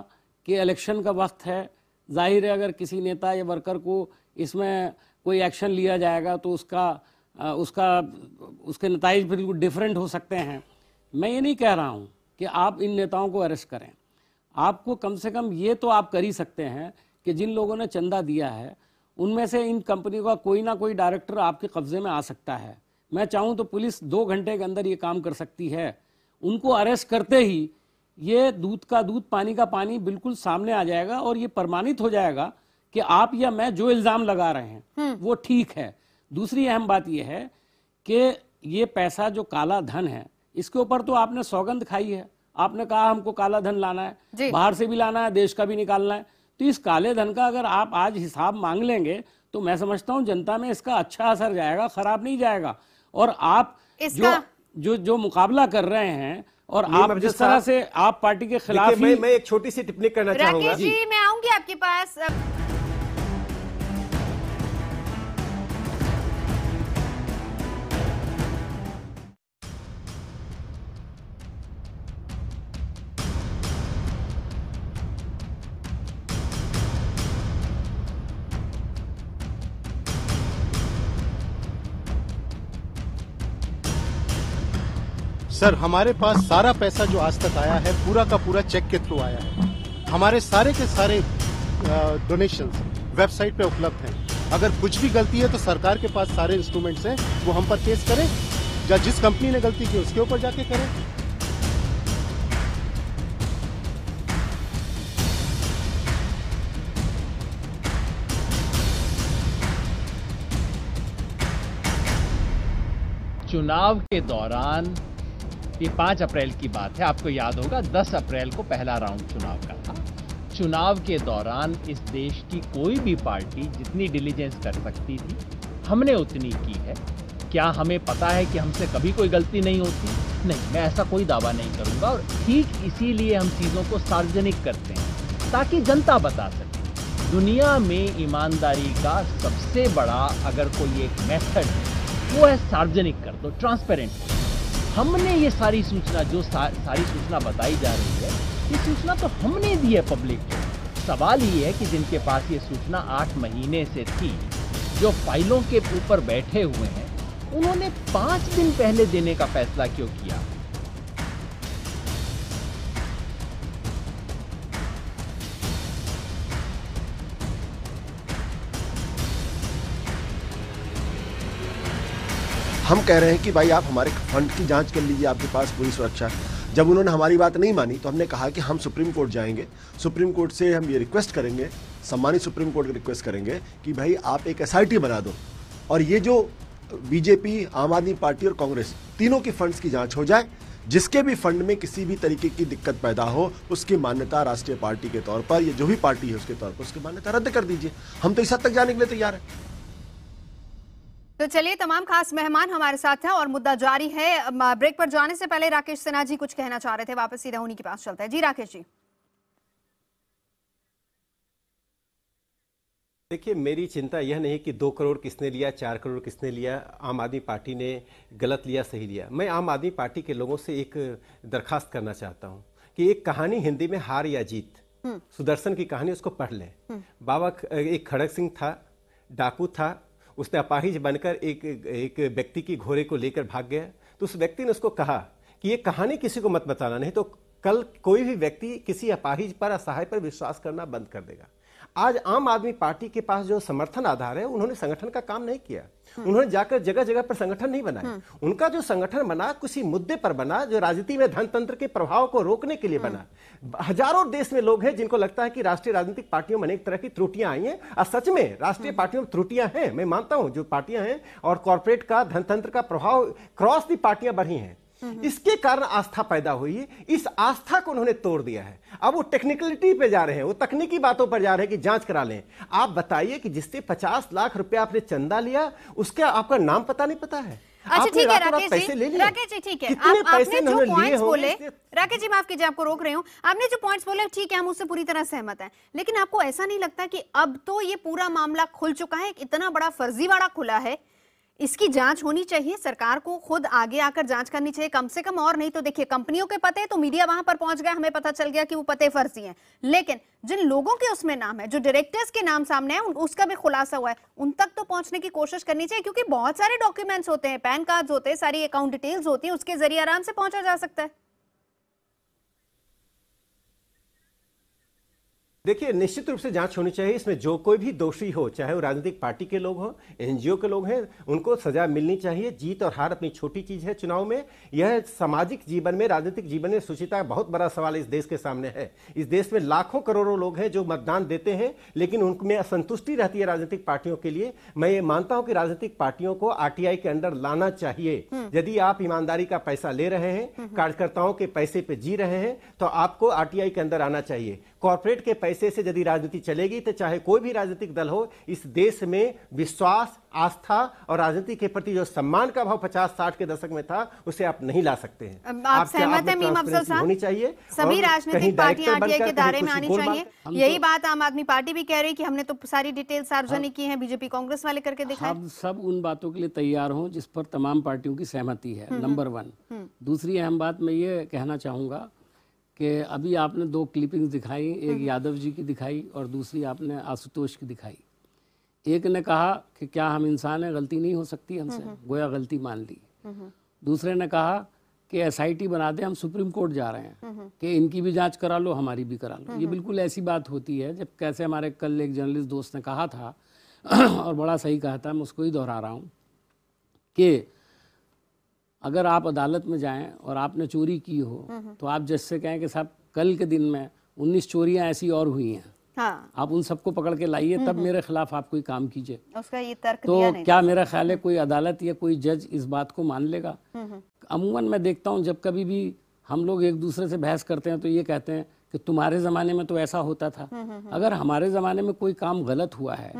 कि इलेक्शन का वक्त है, जाहिर है अगर किसी नेता या वर्कर को इसमें कोई एक्शन लिया जाएगा तो उसके नताइज बिल्कुल डिफरेंट हो सकते हैं। मैं ये नहीं कह रहा हूँ कि आप इन नेताओं को अरेस्ट करें। आपको कम से कम ये तो आप कर ही सकते हैं कि जिन लोगों ने चंदा दिया है उनमें से इन कंपनियों का कोई ना कोई डायरेक्टर आपके कब्जे में आ सकता है। मैं चाहूँ तो पुलिस 2 घंटे के अंदर ये काम कर सकती है। उनको अरेस्ट करते ही ये दूध का दूध, पानी का पानी बिल्कुल सामने आ जाएगा और ये प्रमाणित हो जाएगा कि आप या मैं जो इल्ज़ाम लगा रहे हैं वो ठीक है। दूसरी अहम बात यह है कि ये पैसा जो काला धन है, इसके ऊपर तो आपने सौगंध खाई है। आपने कहा हमको काला धन लाना है, बाहर से भी लाना है, देश का भी निकालना है। तो इस काले धन का अगर आप आज हिसाब मांग लेंगे तो मैं समझता हूं जनता में इसका अच्छा असर जाएगा, खराब नहीं जाएगा। और आप जो मुकाबला कर रहे हैं और आप जिस तरह से आप पार्टी के खिलाफ, मैं एक छोटी सी टिप्पणी करना चाहूंगा। राकेश जी, मैं आऊंगी आपके पास। सर, हमारे पास सारा पैसा जो आज तक आया है पूरा का पूरा चेक के थ्रू आया है। हमारे सारे के सारे डोनेशंस वेबसाइट पे उपलब्ध हैं। अगर कुछ भी गलती है तो सरकार के पास सारे इंस्ट्रूमेंट्स हैं, वो हम पर केस करें या जिस कंपनी ने गलती की उसके ऊपर जाके करें। चुनाव के दौरान ये 5 अप्रैल की बात है। आपको याद होगा 10 अप्रैल को पहला राउंड चुनाव का था। चुनाव के दौरान इस देश की कोई भी पार्टी जितनी डिलीजेंस कर सकती थी, हमने उतनी की है। क्या हमें पता है कि हमसे कभी कोई गलती नहीं होती? नहीं, मैं ऐसा कोई दावा नहीं करूंगा। और ठीक इसीलिए हम चीज़ों को सार्वजनिक करते हैं, ताकि जनता बता सके। दुनिया में ईमानदारी का सबसे बड़ा अगर कोई एक मेथड है, वो है सार्वजनिक कर दो, ट्रांसपेरेंट। हमने ये सारी सूचना, जो सारी सूचना बताई जा रही है, ये सूचना तो हमने दी है पब्लिक को। सवाल ये है कि जिनके पास ये सूचना 8 महीने से थी, जो फाइलों के ऊपर बैठे हुए हैं, उन्होंने 5 दिन पहले देने का फैसला क्यों किया? हम कह रहे हैं कि भाई आप हमारे फंड की जांच कर लीजिए, आपके पास पूरी सुरक्षा है। जब उन्होंने हमारी बात नहीं मानी तो हमने कहा कि हम सुप्रीम कोर्ट जाएंगे, सुप्रीम कोर्ट से हम ये रिक्वेस्ट करेंगे, सम्मानित सुप्रीम कोर्ट को रिक्वेस्ट करेंगे कि भाई आप एक SIT बना दो और ये जो बीजेपी, आम आदमी पार्टी और कांग्रेस तीनों के फंड्स की जांच हो जाए। जिसके भी फंड में किसी भी तरीके की दिक्कत पैदा हो, उसकी मान्यता राष्ट्रीय पार्टी के तौर पर, या जो भी पार्टी है उसके तौर पर उसकी मान्यता रद्द कर दीजिए। हम तो इस हद तक जाने के लिए तैयार हैं। तो चलिए, तमाम खास मेहमान हमारे साथ हैं और मुद्दा जारी है। ब्रेक पर जाने से पहले राकेश सिन्हा जी कुछ कहना चाह रहे थे, वापस सीधा उन्हीं के पास चलते हैं। जी राकेश जी। देखिए, मेरी चिंता यह नहीं कि 2 करोड़ किसने लिया, 4 करोड़ किसने लिया, आम आदमी पार्टी ने गलत लिया, सही लिया। मैं आम आदमी पार्टी के लोगों से एक दरखास्त करना चाहता हूं कि एक कहानी हिंदी में हार या जीत, सुदर्शन की कहानी, उसको पढ़ लें। बाबा एक खड़ग सिंह था, डाकू था, उसने अपाहिज बनकर एक व्यक्ति की घोड़े को लेकर भाग गया। तो उस व्यक्ति ने उसको कहा कि ये कहानी किसी को मत बताना, नहीं तो कल कोई भी व्यक्ति किसी अपाहिज पर, असहाय पर विश्वास करना बंद कर देगा। आज आम आदमी पार्टी के पास जो समर्थन आधार है, उन्होंने संगठन का काम नहीं किया। उन्होंने जाकर जगह जगह पर संगठन नहीं बनाए। उनका जो संगठन बना किसी मुद्दे पर बना जो राजनीति में धनतंत्र के प्रभाव को रोकने के लिए बना। हजारों देश में लोग हैं जिनको लगता है कि राष्ट्रीय राजनीतिक पार्टियों में अनेक तरह की त्रुटियां आई हैं, और सच में राष्ट्रीय पार्टियों में त्रुटियां हैं। मैं मानता हूं जो पार्टियां हैं और कॉर्पोरेट का, धनतंत्र का प्रभाव क्रॉस दी पार्टियां बढ़ी हैं। इसके कारण आस्था पैदा हुई है। इस आस्था को उन्होंने तोड़ दिया है। अब वो टेक्निकलिटी पे जा रहे हैं, वो तकनीकी बातों पर जा रहे हैं कि जांच करा लें। आप बताइए कि जिससे 50 लाख रुपया आपने चंदा लिया, उसका आपका नाम पता नहीं पता है। अच्छा ठीक है राकेश जी, ठीक है। आपने जो पॉइंट्स बोले, राकेश जी माफ कीजिए आपको रोक रही हूँ, आपने जो पॉइंट्स बोले ठीक है, हम उससे पूरी तरह सहमत हैं, लेकिन आपको ऐसा नहीं लगता कि अब तो ये पूरा मामला खुल चुका है, इतना बड़ा फर्जीवाड़ा खुला है, इसकी जांच होनी चाहिए, सरकार को खुद आगे आकर जांच करनी चाहिए कम से कम। और नहीं तो देखिए, कंपनियों के पते तो मीडिया वहां पर पहुंच गया, हमें पता चल गया कि वो पते फर्जी हैं, लेकिन जिन लोगों के उसमें नाम है, जो डायरेक्टर्स के नाम सामने है, उसका भी खुलासा हुआ है, उन तक तो पहुंचने की कोशिश करनी चाहिए, क्योंकि बहुत सारे डॉक्यूमेंट्स होते हैं, पैन कार्ड होते हैं, सारी अकाउंट डिटेल्स होती है, उसके जरिए आराम से पहुंचा जा सकता है। देखिए, निश्चित रूप से जांच होनी चाहिए। इसमें जो कोई भी दोषी हो, चाहे वो राजनीतिक पार्टी के लोग हों, एनजीओ के लोग हैं, उनको सजा मिलनी चाहिए। जीत और हार अपनी छोटी चीज है चुनाव में। यह सामाजिक जीवन में, राजनीतिक जीवन में सुचिता बहुत बड़ा सवाल इस देश के सामने है। इस देश में लाखों करोड़ों लोग हैं जो मतदान देते हैं, लेकिन उनमें असंतुष्टि रहती है राजनीतिक पार्टियों के लिए। मैं ये मानता हूं कि राजनीतिक पार्टियों को आरटीआई के अंदर लाना चाहिए। यदि आप ईमानदारी का पैसा ले रहे हैं, कार्यकर्ताओं के पैसे पे जी रहे हैं, तो आपको आरटीआई के अंदर आना चाहिए। कॉर्पोरेट के पैसे से यदि राजनीति चलेगी तो चाहे कोई भी राजनीतिक दल हो, इस देश में विश्वास, आस्था और राजनीति के प्रति जो सम्मान का भाव 50-60 के दशक में था, उसे आप नहीं ला सकते हैं। आप सहमत हैं मीम अफजल साहब? होनी चाहिए, सभी राजनीतिक पार्टियां आरटीआई के दायरे में आनी चाहिए। यही बात आम आदमी पार्टी भी कह रही कि हमने तो सारी डिटेल सार्वजनिक की है, बीजेपी कांग्रेस वाले करके दिखाए। हम सब उन बातों के लिए तैयार हों जिस पर तमाम पार्टियों की सहमति है, नंबर 1। दूसरी अहम बात मैं ये कहना चाहूंगा कि अभी आपने 2 क्लिपिंग्स दिखाई, एक यादव जी की दिखाई और दूसरी आपने आशुतोष की दिखाई। एक ने कहा कि क्या हम इंसान हैं, गलती नहीं हो सकती हमसे, गोया गलती मान ली। दूसरे ने कहा कि एसआईटी बना दे, हम सुप्रीम कोर्ट जा रहे हैं कि इनकी भी जांच करा लो, हमारी भी करा लो। ये बिल्कुल ऐसी बात होती है जब कैसे हमारे कल एक जर्नलिस्ट दोस्त ने कहा था और बड़ा सही कहा था, मैं उसको ही दोहरा रहा हूँ कि अगर आप अदालत में जाएं और आपने चोरी की हो तो आप जज से कहें कि साहब कल के दिन में 19 चोरियां ऐसी और हुई हैं, हाँ। आप उन सबको पकड़ के लाइए, तब मेरे खिलाफ आप कोई काम कीजिए। उसका ये तर्क तो दिया नहीं। क्या मेरा ख्याल है कोई अदालत या कोई जज इस बात को मान लेगा? अमूमन मैं देखता हूँ जब कभी भी हम लोग एक दूसरे से बहस करते हैं तो ये कहते हैं कि तुम्हारे ज़माने में तो ऐसा होता था। अगर हमारे ज़माने में कोई काम गलत हुआ है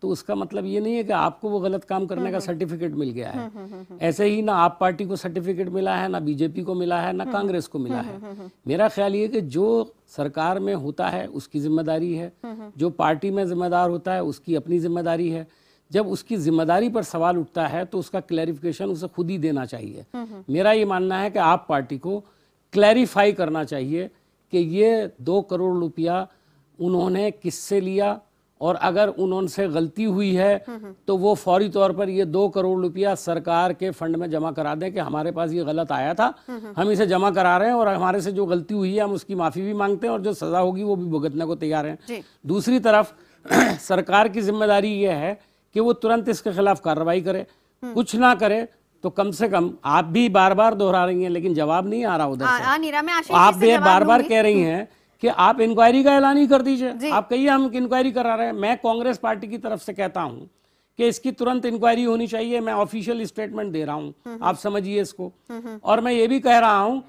तो उसका मतलब ये नहीं है कि आपको वो गलत काम करने का सर्टिफिकेट मिल गया है। ऐसे ही ना आप पार्टी को सर्टिफिकेट मिला है, ना बीजेपी को मिला है, ना कांग्रेस को मिला है। मेरा ख्याल ये कि जो सरकार में होता है उसकी जिम्मेदारी है, जो पार्टी में जिम्मेदार होता है उसकी अपनी जिम्मेदारी है। जब उसकी जिम्मेदारी पर सवाल उठता है तो उसका क्लैरिफिकेशन उसे खुद ही देना चाहिए। मेरा ये मानना है कि आप पार्टी को क्लैरिफाई करना चाहिए कि ये 2 करोड़ रुपया उन्होंने किससे लिया, और अगर उन्होंने गलती हुई है तो वो फौरी तौर पर ये 2 करोड़ रुपया सरकार के फंड में जमा करा दें कि हमारे पास ये गलत आया था, हम इसे जमा करा रहे हैं और हमारे से जो गलती हुई है हम उसकी माफ़ी भी मांगते हैं और जो सज़ा होगी वो भी भुगतने को तैयार हैं। दूसरी तरफ सरकार की जिम्मेदारी ये है कि वो तुरंत इसके खिलाफ कार्रवाई करे। कुछ ना करे तो कम से कम, आप भी बार बार दोहरा रही हैं लेकिन जवाब नहीं आ रहा उधर से। आप भी बार बार कह रही हैं कि आप इंक्वायरी का ऐलान ही कर दीजिए। आप कहिए हम इंक्वायरी करा रहे हैं। मैं कांग्रेस पार्टी की तरफ से कहता हूं कि इसकी तुरंत इंक्वायरी होनी चाहिए। मैं ऑफिशियल स्टेटमेंट दे रहा हूं, आप समझिए इसको। और मैं ये भी कह रहा हूं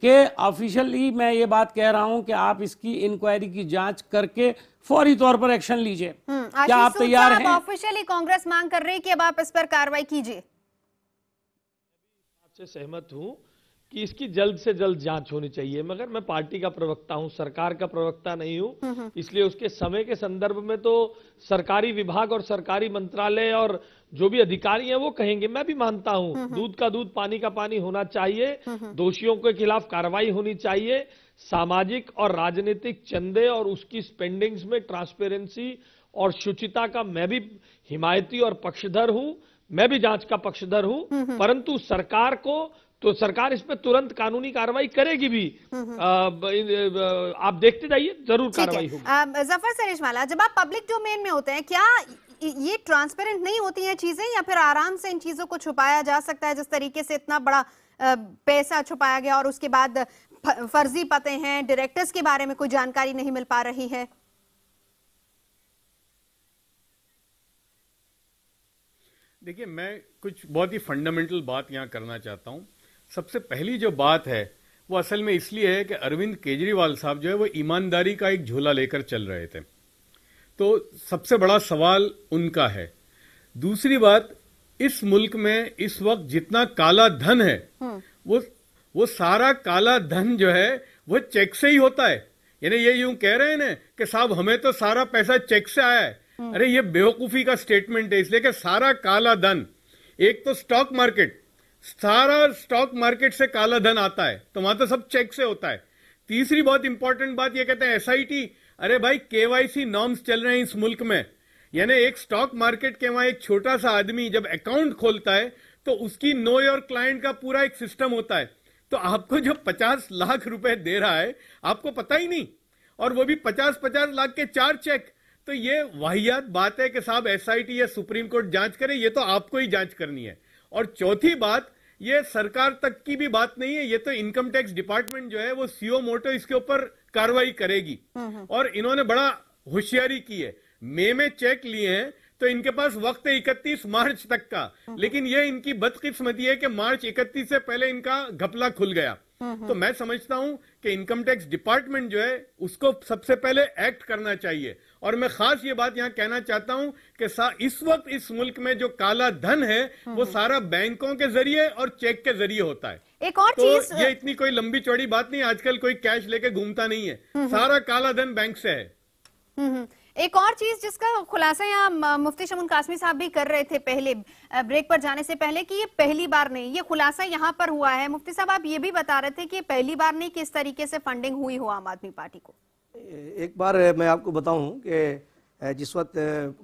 कि ऑफिशियली मैं ये बात कह रहा हूं कि आप इसकी इंक्वायरी की जांच करके फौरी तौर पर एक्शन लीजिए। क्या आप तैयार हैं? ऑफिशियली कांग्रेस मांग कर रही है कि अब आप इस पर कार्रवाई कीजिए। से सहमत हूं कि इसकी जल्द से जल्द जांच होनी चाहिए, मगर मैं पार्टी का प्रवक्ता हूं, सरकार का प्रवक्ता नहीं हूं, इसलिए उसके समय के संदर्भ में तो सरकारी विभाग और सरकारी मंत्रालय और जो भी अधिकारी हैं वो कहेंगे। मैं भी मानता हूं दूध का दूध पानी का पानी होना चाहिए, दोषियों के खिलाफ कार्रवाई होनी चाहिए, सामाजिक और राजनीतिक चंदे और उसकी स्पेंडिंग्स में ट्रांसपेरेंसी और शुचिता का मैं भी हिमायती और पक्षधर हूं, मैं भी जांच का पक्षधर हूं, परंतु सरकार को तो सरकार इस पर तुरंत कानूनी कार्रवाई करेगी भी। आप देखते जाइए, जरूर कार्रवाई होगी। जफर सरेशवाला, जब आप पब्लिक डोमेन में होते हैं, क्या ये ट्रांसपेरेंट नहीं होती हैं चीजें, या फिर आराम से इन चीजों को छुपाया जा सकता है? जिस तरीके से इतना बड़ा पैसा छुपाया गया और उसके बाद फर्जी पते हैं, डायरेक्टर्स के बारे में कोई जानकारी नहीं मिल पा रही है। देखिए, मैं कुछ बहुत ही फंडामेंटल बात यहाँ करना चाहता हूँ। सबसे पहली जो बात है वो असल में इसलिए है कि अरविंद केजरीवाल साहब जो है वो ईमानदारी का एक झोला लेकर चल रहे थे, तो सबसे बड़ा सवाल उनका है। दूसरी बात, इस मुल्क में इस वक्त जितना काला धन है वो सारा काला धन जो है वो चेक से ही होता है। यानी ये यूं कह रहे हैं ना कि साहब हमें तो सारा पैसा चेक से आया है, अरे ये बेवकूफी का स्टेटमेंट है। इसलिए कि सारा काला धन, एक तो स्टॉक मार्केट, सारा स्टॉक मार्केट से काला धन आता है, तो वहां तो सब चेक से होता है। तीसरी बहुत इंपॉर्टेंट बात ये कहते हैं एसआईटी, अरे भाई केवाईसी नॉर्म्स चल रहे हैं इस मुल्क में। यानी एक स्टॉक मार्केट के वहां एक छोटा सा आदमी जब अकाउंट खोलता है तो उसकी नो योर क्लाइंट का पूरा एक सिस्टम होता है। तो आपको जो 50 लाख रुपए दे रहा है आपको पता ही नहीं, और वो भी 50-50 लाख के 4 चेक। तो ये वाहियात बात है कि साहब एसआईटी या सुप्रीम कोर्ट जांच करे, ये तो आपको ही जांच करनी है। और चौथी बात, ये सरकार तक की भी बात नहीं है, ये तो इनकम टैक्स डिपार्टमेंट जो है वो सीओ मोटो इसके ऊपर कार्रवाई करेगी। और इन्होंने बड़ा होशियारी की है, मई में चेक लिए हैं तो इनके पास वक्त है 31 मार्च तक का, लेकिन ये इनकी बदकिस्मती है कि मार्च 31 से पहले इनका घपला खुल गया। तो मैं समझता हूं कि इनकम टैक्स डिपार्टमेंट जो है उसको सबसे पहले एक्ट करना चाहिए। और मैं खास ये बात यहां कहना चाहता हूं कि इस वक्त इस मुल्क में जो काला धन है वो सारा बैंकों के जरिए और चेक के जरिए होता है। एक और तो चीज, ये इतनी कोई लंबी चौड़ी बात नहीं, आजकल कोई कैश लेके घूमता नहीं है, सारा काला धन बैंक से है। एक और चीज जिसका खुलासा यहाँ मुफ्ती शमून कासमी साहब भी कर रहे थे पहले ब्रेक पर जाने से पहले कि ये पहली बार नहीं, ये खुलासा यहाँ पर हुआ है। मुफ्ती साहब, आप ये भी बता रहे थे कि ये पहली बार नहीं, किस तरीके से फंडिंग हुई हो आम आदमी पार्टी को। एक बार मैं आपको बताऊं कि जिस वक्त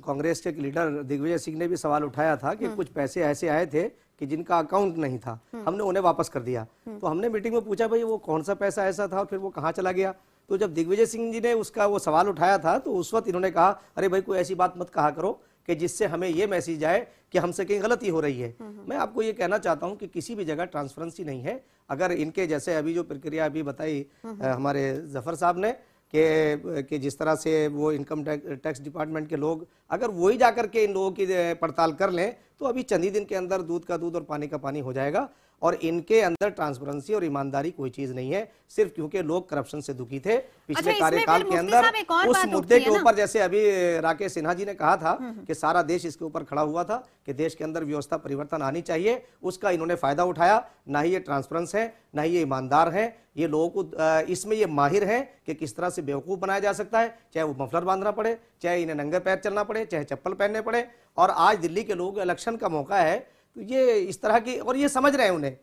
कांग्रेस के लीडर दिग्विजय सिंह ने भी सवाल उठाया था कि कुछ पैसे ऐसे आए थे कि जिनका अकाउंट नहीं था, हमने उन्हें वापस कर दिया। तो हमने मीटिंग में पूछा भाई वो कौन सा पैसा ऐसा था और फिर वो कहाँ चला गया। तो जब दिग्विजय सिंह जी ने उसका वो सवाल उठाया था तो उस वक्त इन्होंने कहा, अरे भाई कोई ऐसी बात मत कहा करो कि जिससे हमें ये मैसेज आए कि हमसे कहीं गलती हो रही है। मैं आपको ये कहना चाहता हूं कि किसी भी जगह ट्रांसपेरेंसी नहीं है। अगर इनके जैसे अभी जो प्रक्रिया अभी बताई हमारे जफर साहब ने कि जिस तरह से वो इनकम टैक्स डिपार्टमेंट के लोग अगर वही जाकर के इन लोगों की पड़ताल कर लें तो अभी चंद ही दिन के अंदर दूध का दूध और पानी का पानी हो जाएगा। और इनके अंदर ट्रांसपेरेंसी और ईमानदारी कोई चीज नहीं है, सिर्फ क्योंकि लोग करप्शन से दुखी थे पिछले कार्यकाल के अंदर। उस मुद्दे के ऊपर जैसे अभी राकेश सिन्हा जी ने कहा था कि सारा देश इसके ऊपर खड़ा हुआ था कि देश के अंदर व्यवस्था परिवर्तन आनी चाहिए, उसका इन्होंने फायदा उठाया। ना ही ये ट्रांसपेरेंस है, ना ही ये ईमानदार है। ये लोगों को इसमें ये माहिर हैं कि किस तरह से बेवकूफ बनाया जा सकता है, चाहे वो मफलर बांधना पड़े, चाहे इन्हें नंगे पैर चलना पड़े, चाहे चप्पल पहनने पड़े। और आज दिल्ली के लोग इलेक्शन का मौका है तो ये इस तरह की, और ये समझ रहे हैं, उन्हें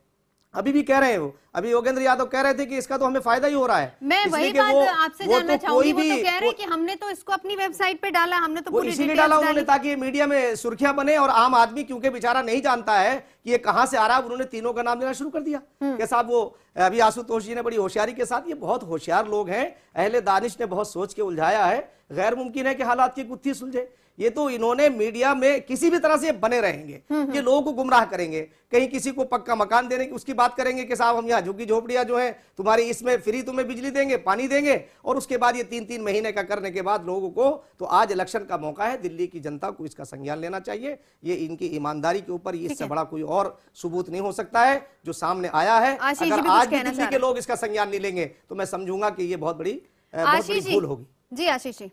अभी भी कह रहे हैं, वो अभी योगेंद्र यादव कह रहे थे कि इसका तो हमें फायदा ही हो रहा है। मैं वही बात आपसे जानना चाहूंगी, वो तो कह रहे हैं कि हमने तो इसको अपनी वेबसाइट पे डाला, हमने तो पूरी इसीलिए डाला उन्होंने ताकि ये मीडिया में सुर्खियां बने, और आम आदमी क्योंकि बेचारा नहीं जानता है कि ये कहां से आ रहा है, उन्होंने तीनों का नाम लेना शुरू कर दिया कि साहब वो अभी आशुतोष जी ने बड़ी होशियारी के साथ, ये बहुत होशियार लोग हैं, अहले दानिश ने बहुत सोच के उलझाया है, गैर मुमकिन है कि हालात की गुत्थी सुलझे। ये तो इन्होंने मीडिया में किसी भी तरह से बने रहेंगे, ये लोगों को गुमराह करेंगे, कहीं किसी को पक्का मकान देने की उसकी बात करेंगे कि साहब हम यहाँ झुग्गी झोपड़ियां जो है तुम्हारी इसमें फ्री तुम्हें बिजली देंगे, पानी देंगे, और उसके बाद ये 3-3 महीने का करने के बाद लोगों को, तो आज इलेक्शन का मौका है, दिल्ली की जनता को इसका संज्ञान लेना चाहिए। ये इनकी ईमानदारी के ऊपर इससे बड़ा कोई और सबूत नहीं हो सकता है जो सामने आया है। अगर आज भी दिल्ली के लोग इसका संज्ञान नहीं लेंगे तो मैं समझूंगा कि ये बहुत बड़ी भूल होगी। जी आशीष जी,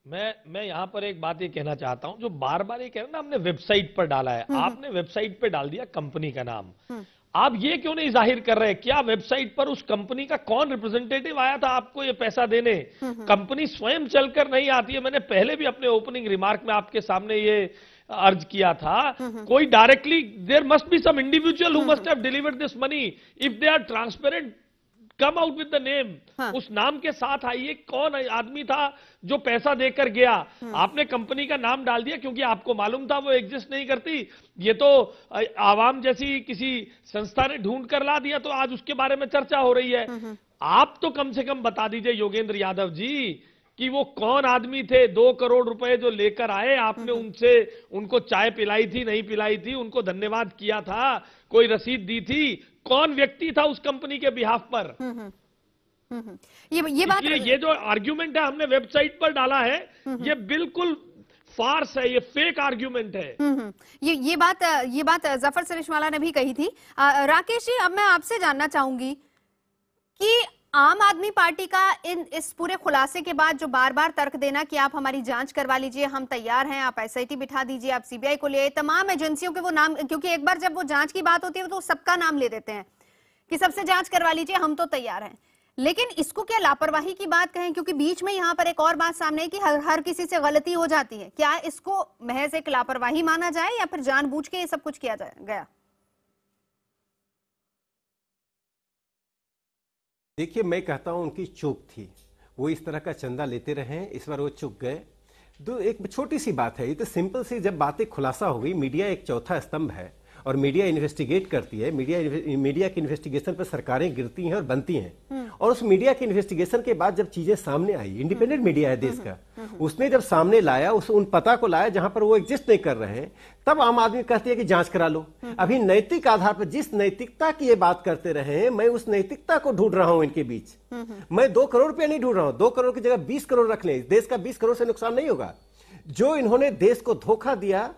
मैं यहाँ पर एक बात ये कहना चाहता हूं, जो बार बार ये कह रहे हैं ना हमने वेबसाइट पर डाला है, आपने वेबसाइट पे डाल दिया कंपनी का नाम, आप ये क्यों नहीं जाहिर कर रहे क्या वेबसाइट पर उस कंपनी का कौन रिप्रेजेंटेटिव आया था आपको ये पैसा देने? कंपनी स्वयं चलकर नहीं आती है। मैंने पहले भी अपने ओपनिंग रिमार्क में आपके सामने ये अर्ज किया था, कोई directly, there must be some individual who must have delivered this money, if they are transparent come out with the name, उस नाम के साथ आइए कौन आदमी था जो पैसा देकर गया। आपने कंपनी का नाम डाल दिया क्योंकि आपको मालूम था वो एग्जिस्ट नहीं करती, ये तो आवाम जैसी किसी संस्था ने ढूंढ कर ला दिया, तो आज उसके बारे में चर्चा हो रही है। आप तो कम से कम बता दीजिए योगेंद्र यादव जी कि वो कौन आदमी थे, 2 करोड़ रुपए जो लेकर आए, आपने उनसे उनको चाय पिलाई थी, नहीं पिलाई थी, उनको धन्यवाद किया था, कोई रसीद दी थी, कौन व्यक्ति था उस कंपनी के बिहाफ पर? ये बात, ये जो आर्ग्यूमेंट है हमने वेबसाइट पर डाला है, ये बिल्कुल फार्स है, ये फेक आर्ग्यूमेंट है। ये बात जफर सरेशवाला ने भी कही थी। राकेश जी, अब मैं आपसे जानना चाहूंगी कि आम आदमी पार्टी का इस पूरे खुलासे के बाद जो बार बार तर्क देना कि आप हमारी जांच करवा लीजिए, हम तैयार हैं, आप एसआईटी बिठा दीजिए, आप सीबीआई को ले, तमाम एजेंसियों के वो नाम, क्योंकि एक बार जब वो जांच की बात होती है तो सबका नाम ले देते हैं कि सबसे जांच करवा लीजिए, हम तो तैयार हैं। लेकिन इसको क्या लापरवाही की बात कहें? क्योंकि बीच में यहाँ पर एक और बात सामने है कि हर किसी से गलती हो जाती है। क्या इसको महज एक लापरवाही माना जाए या फिर जानबूझ के ये सब कुछ किया गया? देखिए, मैं कहता हूं उनकी चूक थी, वो इस तरह का चंदा लेते रहे, इस बार वो चूक गए। एक छोटी सी बात है, ये तो सिंपल सी, जब बातें खुलासा हो गई, मीडिया एक चौथा स्तंभ है और मीडिया इन्वेस्टिगेट करती है, मीडिया की इन्वेस्टिगेशन पर सरकारें गिरती हैं और बनती हैं, और उस मीडिया की इन्वेस्टिगेशन के बाद जब चीजें सामने आई, इंडिपेंडेंट मीडिया है देश का, उसने जब सामने लाया, उन पता को लाया जहां पर वो एग्जिस्ट नहीं कर रहे हैं, तब आम आदमी कहती है कि जांच करा लो। अभी नैतिक आधार पर जिस नैतिकता की ये बात करते रहे हैं, मैं उस नैतिकता को ढूंढ रहा हूं इनके बीच। मैं 2 करोड़ रुपया नहीं ढूंढ रहा हूं, 2 करोड़ की जगह 20 करोड़ रख लें, देश का 20 करोड़ से नुकसान नहीं होगा। जो इन्होंने देश को धोखा दिया,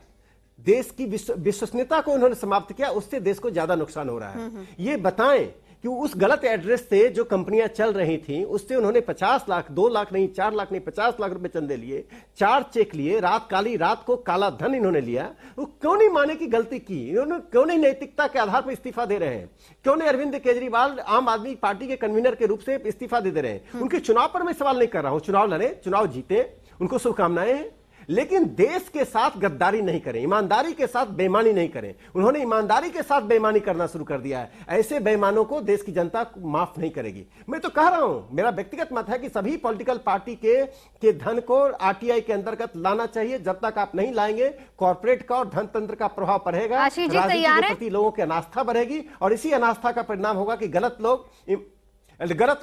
देश की विश्वसनीयता को इन्होंने समाप्त किया, उससे देश को ज्यादा नुकसान हो रहा है। ये बताएं कि उस गलत एड्रेस से जो कंपनियां चल रही थी, उससे उन्होंने 50 लाख, 2 लाख नहीं, 4 लाख नहीं, 50 लाख रुपए चंदे लिए, 4 चेक लिए, काली रात को काला धन इन्होंने लिया। वो क्यों नहीं माने की गलती की? इन्होंने क्यों नहीं नैतिकता के आधार पर इस्तीफा दे रहे हैं? क्यों नहीं अरविंद केजरीवाल आम आदमी पार्टी के कन्वीनर के रूप से इस्तीफा दे रहे हैं? उनके चुनाव पर मैं सवाल नहीं कर रहा हूं, चुनाव लड़े, चुनाव जीते, उनको शुभकामनाएं हैं, लेकिन देश के साथ गद्दारी नहीं करें, ईमानदारी के साथ बेईमानी नहीं करें। उन्होंने ईमानदारी के साथ बेईमानी करना शुरू कर दिया है। ऐसे बेईमानों को देश की जनता माफ नहीं करेगी। मैं तो कह रहा हूं, मेरा व्यक्तिगत मत है कि सभी पॉलिटिकल पार्टी के धन को आरटीआई के अंतर्गत लाना चाहिए। जब तक आप नहीं लाएंगे, कॉर्पोरेट का और धन तंत्र का प्रभाव बढ़ेगा, राजनीति के प्रति लोगों की अनास्था बढ़ेगी, और इसी अनास्था का परिणाम होगा कि गलत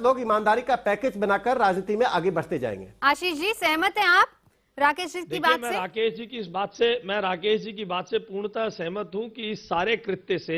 लोग ईमानदारी का पैकेज बनाकर राजनीति में आगे बढ़ते जाएंगे। आशीष जी, सहमत हैं आप राकेश जी की बात से? मैं राकेश जी की बात से पूर्णतः सहमत हूं कि इस सारे कृत्य से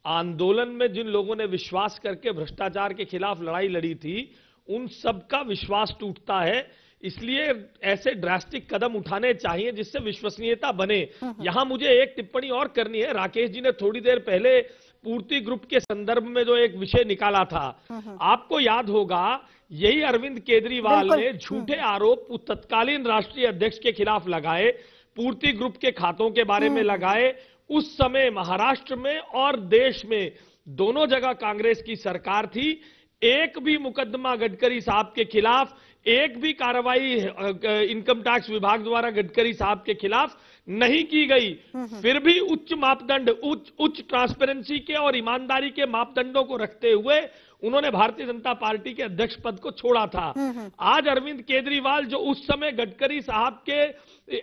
आंदोलन में जिन लोगों ने विश्वास करके भ्रष्टाचार के खिलाफ लड़ाई लड़ी थी, उन सबका विश्वास टूटता है। इसलिए ऐसे ड्रास्टिक कदम उठाने चाहिए जिससे विश्वसनीयता बने। यहां मुझे एक टिप्पणी और करनी है। राकेश जी ने थोड़ी देर पहले पूर्ति ग्रुप के संदर्भ में जो एक विषय निकाला था, आपको याद होगा यही अरविंद केजरीवाल ने झूठे आरोप तत्कालीन राष्ट्रीय अध्यक्ष के खिलाफ लगाए, पूर्ति ग्रुप के खातों के बारे में लगाए। उस समय महाराष्ट्र में और देश में दोनों जगह कांग्रेस की सरकार थी, एक भी मुकदमा गडकरी साहब के खिलाफ, एक भी कार्रवाई इनकम टैक्स विभाग द्वारा गडकरी साहब के खिलाफ नहीं की गई। फिर भी उच्च मापदंड, उच्च ट्रांसपेरेंसी के और ईमानदारी के मापदंडों को रखते हुए उन्होंने भारतीय जनता पार्टी के अध्यक्ष पद को छोड़ा था। आज अरविंद केजरीवाल जो उस समय गडकरी साहब के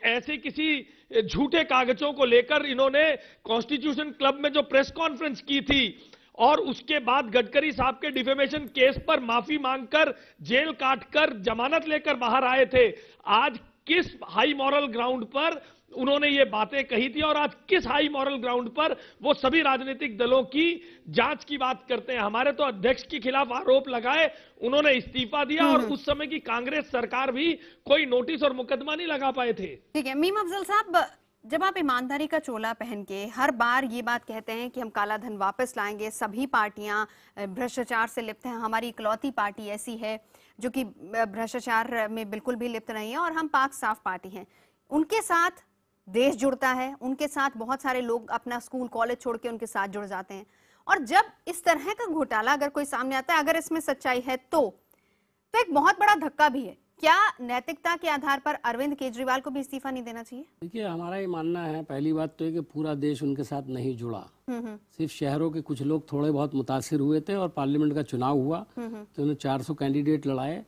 ऐसे किसी झूठे कागजों को लेकर इन्होंने कॉन्स्टिट्यूशन क्लब में जो प्रेस कॉन्फ्रेंस की थी और उसके बाद गडकरी साहब के डिफेमेशन केस पर माफी मांगकर जेल काटकर जमानत लेकर बाहर आए थे, आज किस हाई मॉरल ग्राउंड पर उन्होंने ये बातें कही थी और आज किस हाई मॉरल ग्राउंड पर वो सभी राजनीतिक दलों की जांच की बात करते हैं? हमारे तो अध्यक्ष के खिलाफ आरोप लगाए, उन्होंने इस्तीफा दिया और उस समय की कांग्रेस सरकार भी कोई नोटिस और मुकदमा नहीं लगा पाए थे। ठीक है मीम अफजल साहब, जब आप ईमानदारी का चोला पहन के हर बार ये बात कहते हैं कि हम काला धन वापस लाएंगे, सभी पार्टियां भ्रष्टाचार से लिप्त हैं, हमारी इकलौती पार्टी ऐसी है जो कि भ्रष्टाचार में बिल्कुल भी लिप्त नहीं है और हम पाक साफ पार्टी हैं, उनके साथ देश जुड़ता है, उनके साथ बहुत सारे लोग अपना स्कूल कॉलेज छोड़ के उनके साथ जुड़ जाते हैं, और जब इस तरह का घोटाला अगर कोई सामने आता है, अगर इसमें सच्चाई है तो एक बहुत बड़ा धक्का भी है। क्या नैतिकता के आधार पर अरविंद केजरीवाल को भी इस्तीफा नहीं देना चाहिए? देखिए, हमारा ये मानना है, पहली बात तो है कि पूरा देश उनके साथ नहीं जुड़ा, सिर्फ शहरों के कुछ लोग थोड़े बहुत मुतासिर हुए थे और पार्लियामेंट का चुनाव हुआ तो उन्हें 400 कैंडिडेट लड़ाए,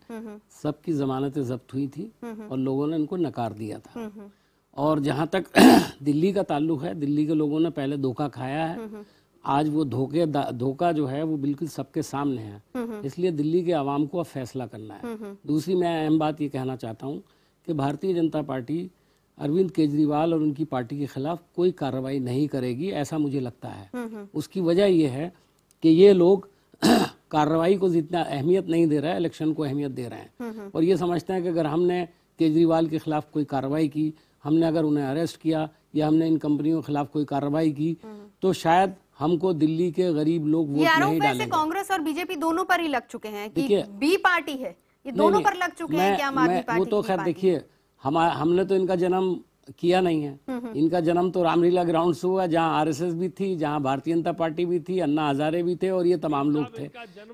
सबकी जमानतें जब्त हुई थी और लोगों ने उनको नकार दिया था। और जहाँ तक दिल्ली का ताल्लुक है, दिल्ली के लोगों ने पहले धोखा खाया है, आज वो धोखा जो है वो बिल्कुल सबके सामने है, इसलिए दिल्ली के आवाम को अब फैसला करना है। दूसरी मैं अहम बात ये कहना चाहता हूँ कि भारतीय जनता पार्टी अरविंद केजरीवाल और उनकी पार्टी के खिलाफ कोई कार्रवाई नहीं करेगी, ऐसा मुझे लगता है। उसकी वजह ये है कि ये लोग कार्रवाई को जितना अहमियत नहीं दे रहे हैं, इलेक्शन को अहमियत दे रहे हैं और ये समझते हैं कि अगर हमने केजरीवाल के खिलाफ कोई कार्रवाई की, हमने अगर उन्हें अरेस्ट किया या हमने इन कंपनियों के खिलाफ कोई कार्रवाई की तो शायद हमको दिल्ली के गरीब लोग वोट नहीं डालेंगे। कांग्रेस और बीजेपी दोनों पर ही लग चुके हैं कि बी पार्टी है, ये दोनों पर लग चुके हैं कि आम आदमी पार्टी। वो तो खैर देखिए, हमने तो इनका जन्म किया नहीं है, इनका जन्म तो रामलीला ग्राउंड से हुआ, जहाँ आरएसएस भी थी, जहाँ भारतीय जनता पार्टी भी थी, अन्ना हजारे भी थे और ये तमाम लोग थे।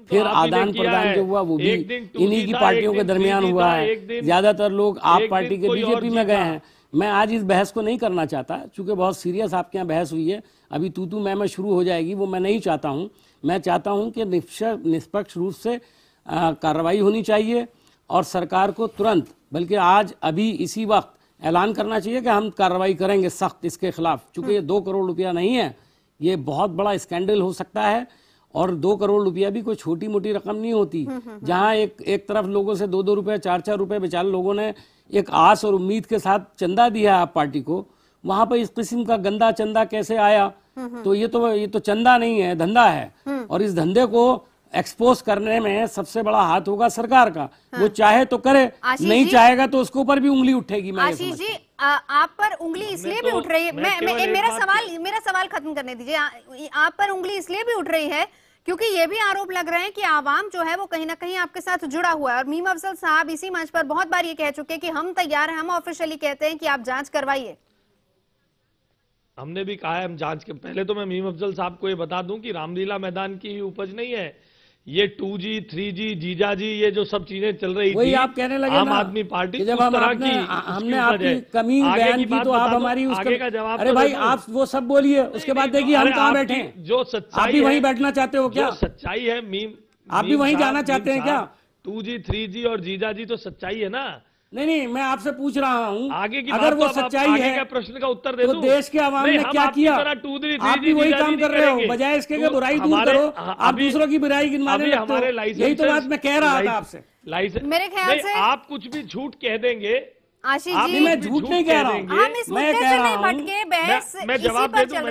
फिर आदान प्रदान जो हुआ वो भी इन्हीं की पार्टियों के दरमियान हुआ है। ज्यादातर लोग आप पार्टी के बीजेपी में गए हैं। मैं आज इस बहस को नहीं करना चाहता, चूंकि बहुत सीरियस आपके यहाँ बहस हुई है, अभी तू मैं शुरू हो जाएगी, वो मैं नहीं चाहता हूँ। मैं चाहता हूँ कि निष्पक्ष रूप से कार्रवाई होनी चाहिए और सरकार को तुरंत, बल्कि आज अभी इसी वक्त ऐलान करना चाहिए कि हम कार्रवाई करेंगे सख्त इसके खिलाफ, चूंकि ये 2 करोड़ रुपया नहीं है, ये बहुत बड़ा स्कैंडल हो सकता है और 2 करोड़ रुपया भी कोई छोटी मोटी रकम नहीं होती। जहां एक तरफ लोगों से 2-2 रुपए 4-4 रुपए बेचारे लोगों ने एक आस और उम्मीद के साथ चंदा दिया आप पार्टी को, वहां पर इस किस्म का गंदा चंदा कैसे आया? तो ये तो चंदा नहीं है, धंधा है और इस धंधे को एक्सपोज करने में सबसे बड़ा हाथ होगा सरकार का। वो चाहे तो करे, नहीं चाहेगा तो उसके ऊपर भी उंगली उठेगी। आशीष जी, आप पर उंगली इसलिए भी उठ रही है, मेरा सवाल खत्म करने दीजिए। आप पर उंगली इसलिए भी उठ रही है क्योंकि ये भी आरोप लग रहे हैं कि आवाम जो है वो कहीं ना कहीं आपके साथ जुड़ा हुआ है और मीम अफजल साहब इसी मंच पर बहुत बार ये कह चुके हैं कि हम तैयार हैं, हम ऑफिशियली कहते हैं कि आप जांच करवाइए। हमने भी कहा है हम जांच के। पहले तो मैं मीम अफजल साहब को ये बता दूं कि रामलीला मैदान की उपज नहीं है ये, 2G 3G जीजाजी ये जो सब चीजें चल रही वही थी, आप कहने लगे आम आदमी पार्टी जब हमने आपकी कमी बयान की तो आप हमारी आगे का जवाब, अरे भाई आप वो सब बोलिए, उसके बाद देखिए हम कहाँ बैठे हैं। जो सच्चाई, आप भी वहीं बैठना चाहते हो क्या? सच्चाई है मीम, आप भी वहीं जाना चाहते हैं क्या? 2G 3G और जीजाजी तो सच्चाई है ना। नहीं, मैं आपसे पूछ रहा हूँ, आगे की अगर वो सच्चाई है प्रश्न का उत्तर दे तो देश के आवाम ने क्या किया? आप भी वही काम कर रहे हो, बजाय इसके कि बुराई दूर करो आप दूसरों की बुराई गिनवाने लगते हो। यही तो बात मैं कह रहा था आपसे। मेरे ख्याल से आप कुछ भी झूठ कह देंगे आशीष जी, मैं झूठ नहीं कह रहा हूँ, मैं कह रहा हूँ। मैं जवाब दे दूं,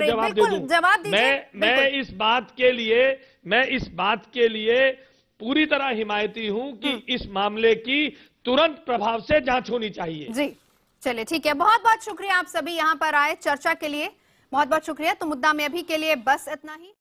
मैं इस बात के लिए पूरी तरह हिमायती हूं कि इस मामले की तुरंत प्रभाव से जांच होनी चाहिए। जी चलिए ठीक है, बहुत बहुत शुक्रिया आप सभी यहाँ पर आए चर्चा के लिए, बहुत बहुत शुक्रिया। तो मुद्दा में अभी के लिए बस इतना ही।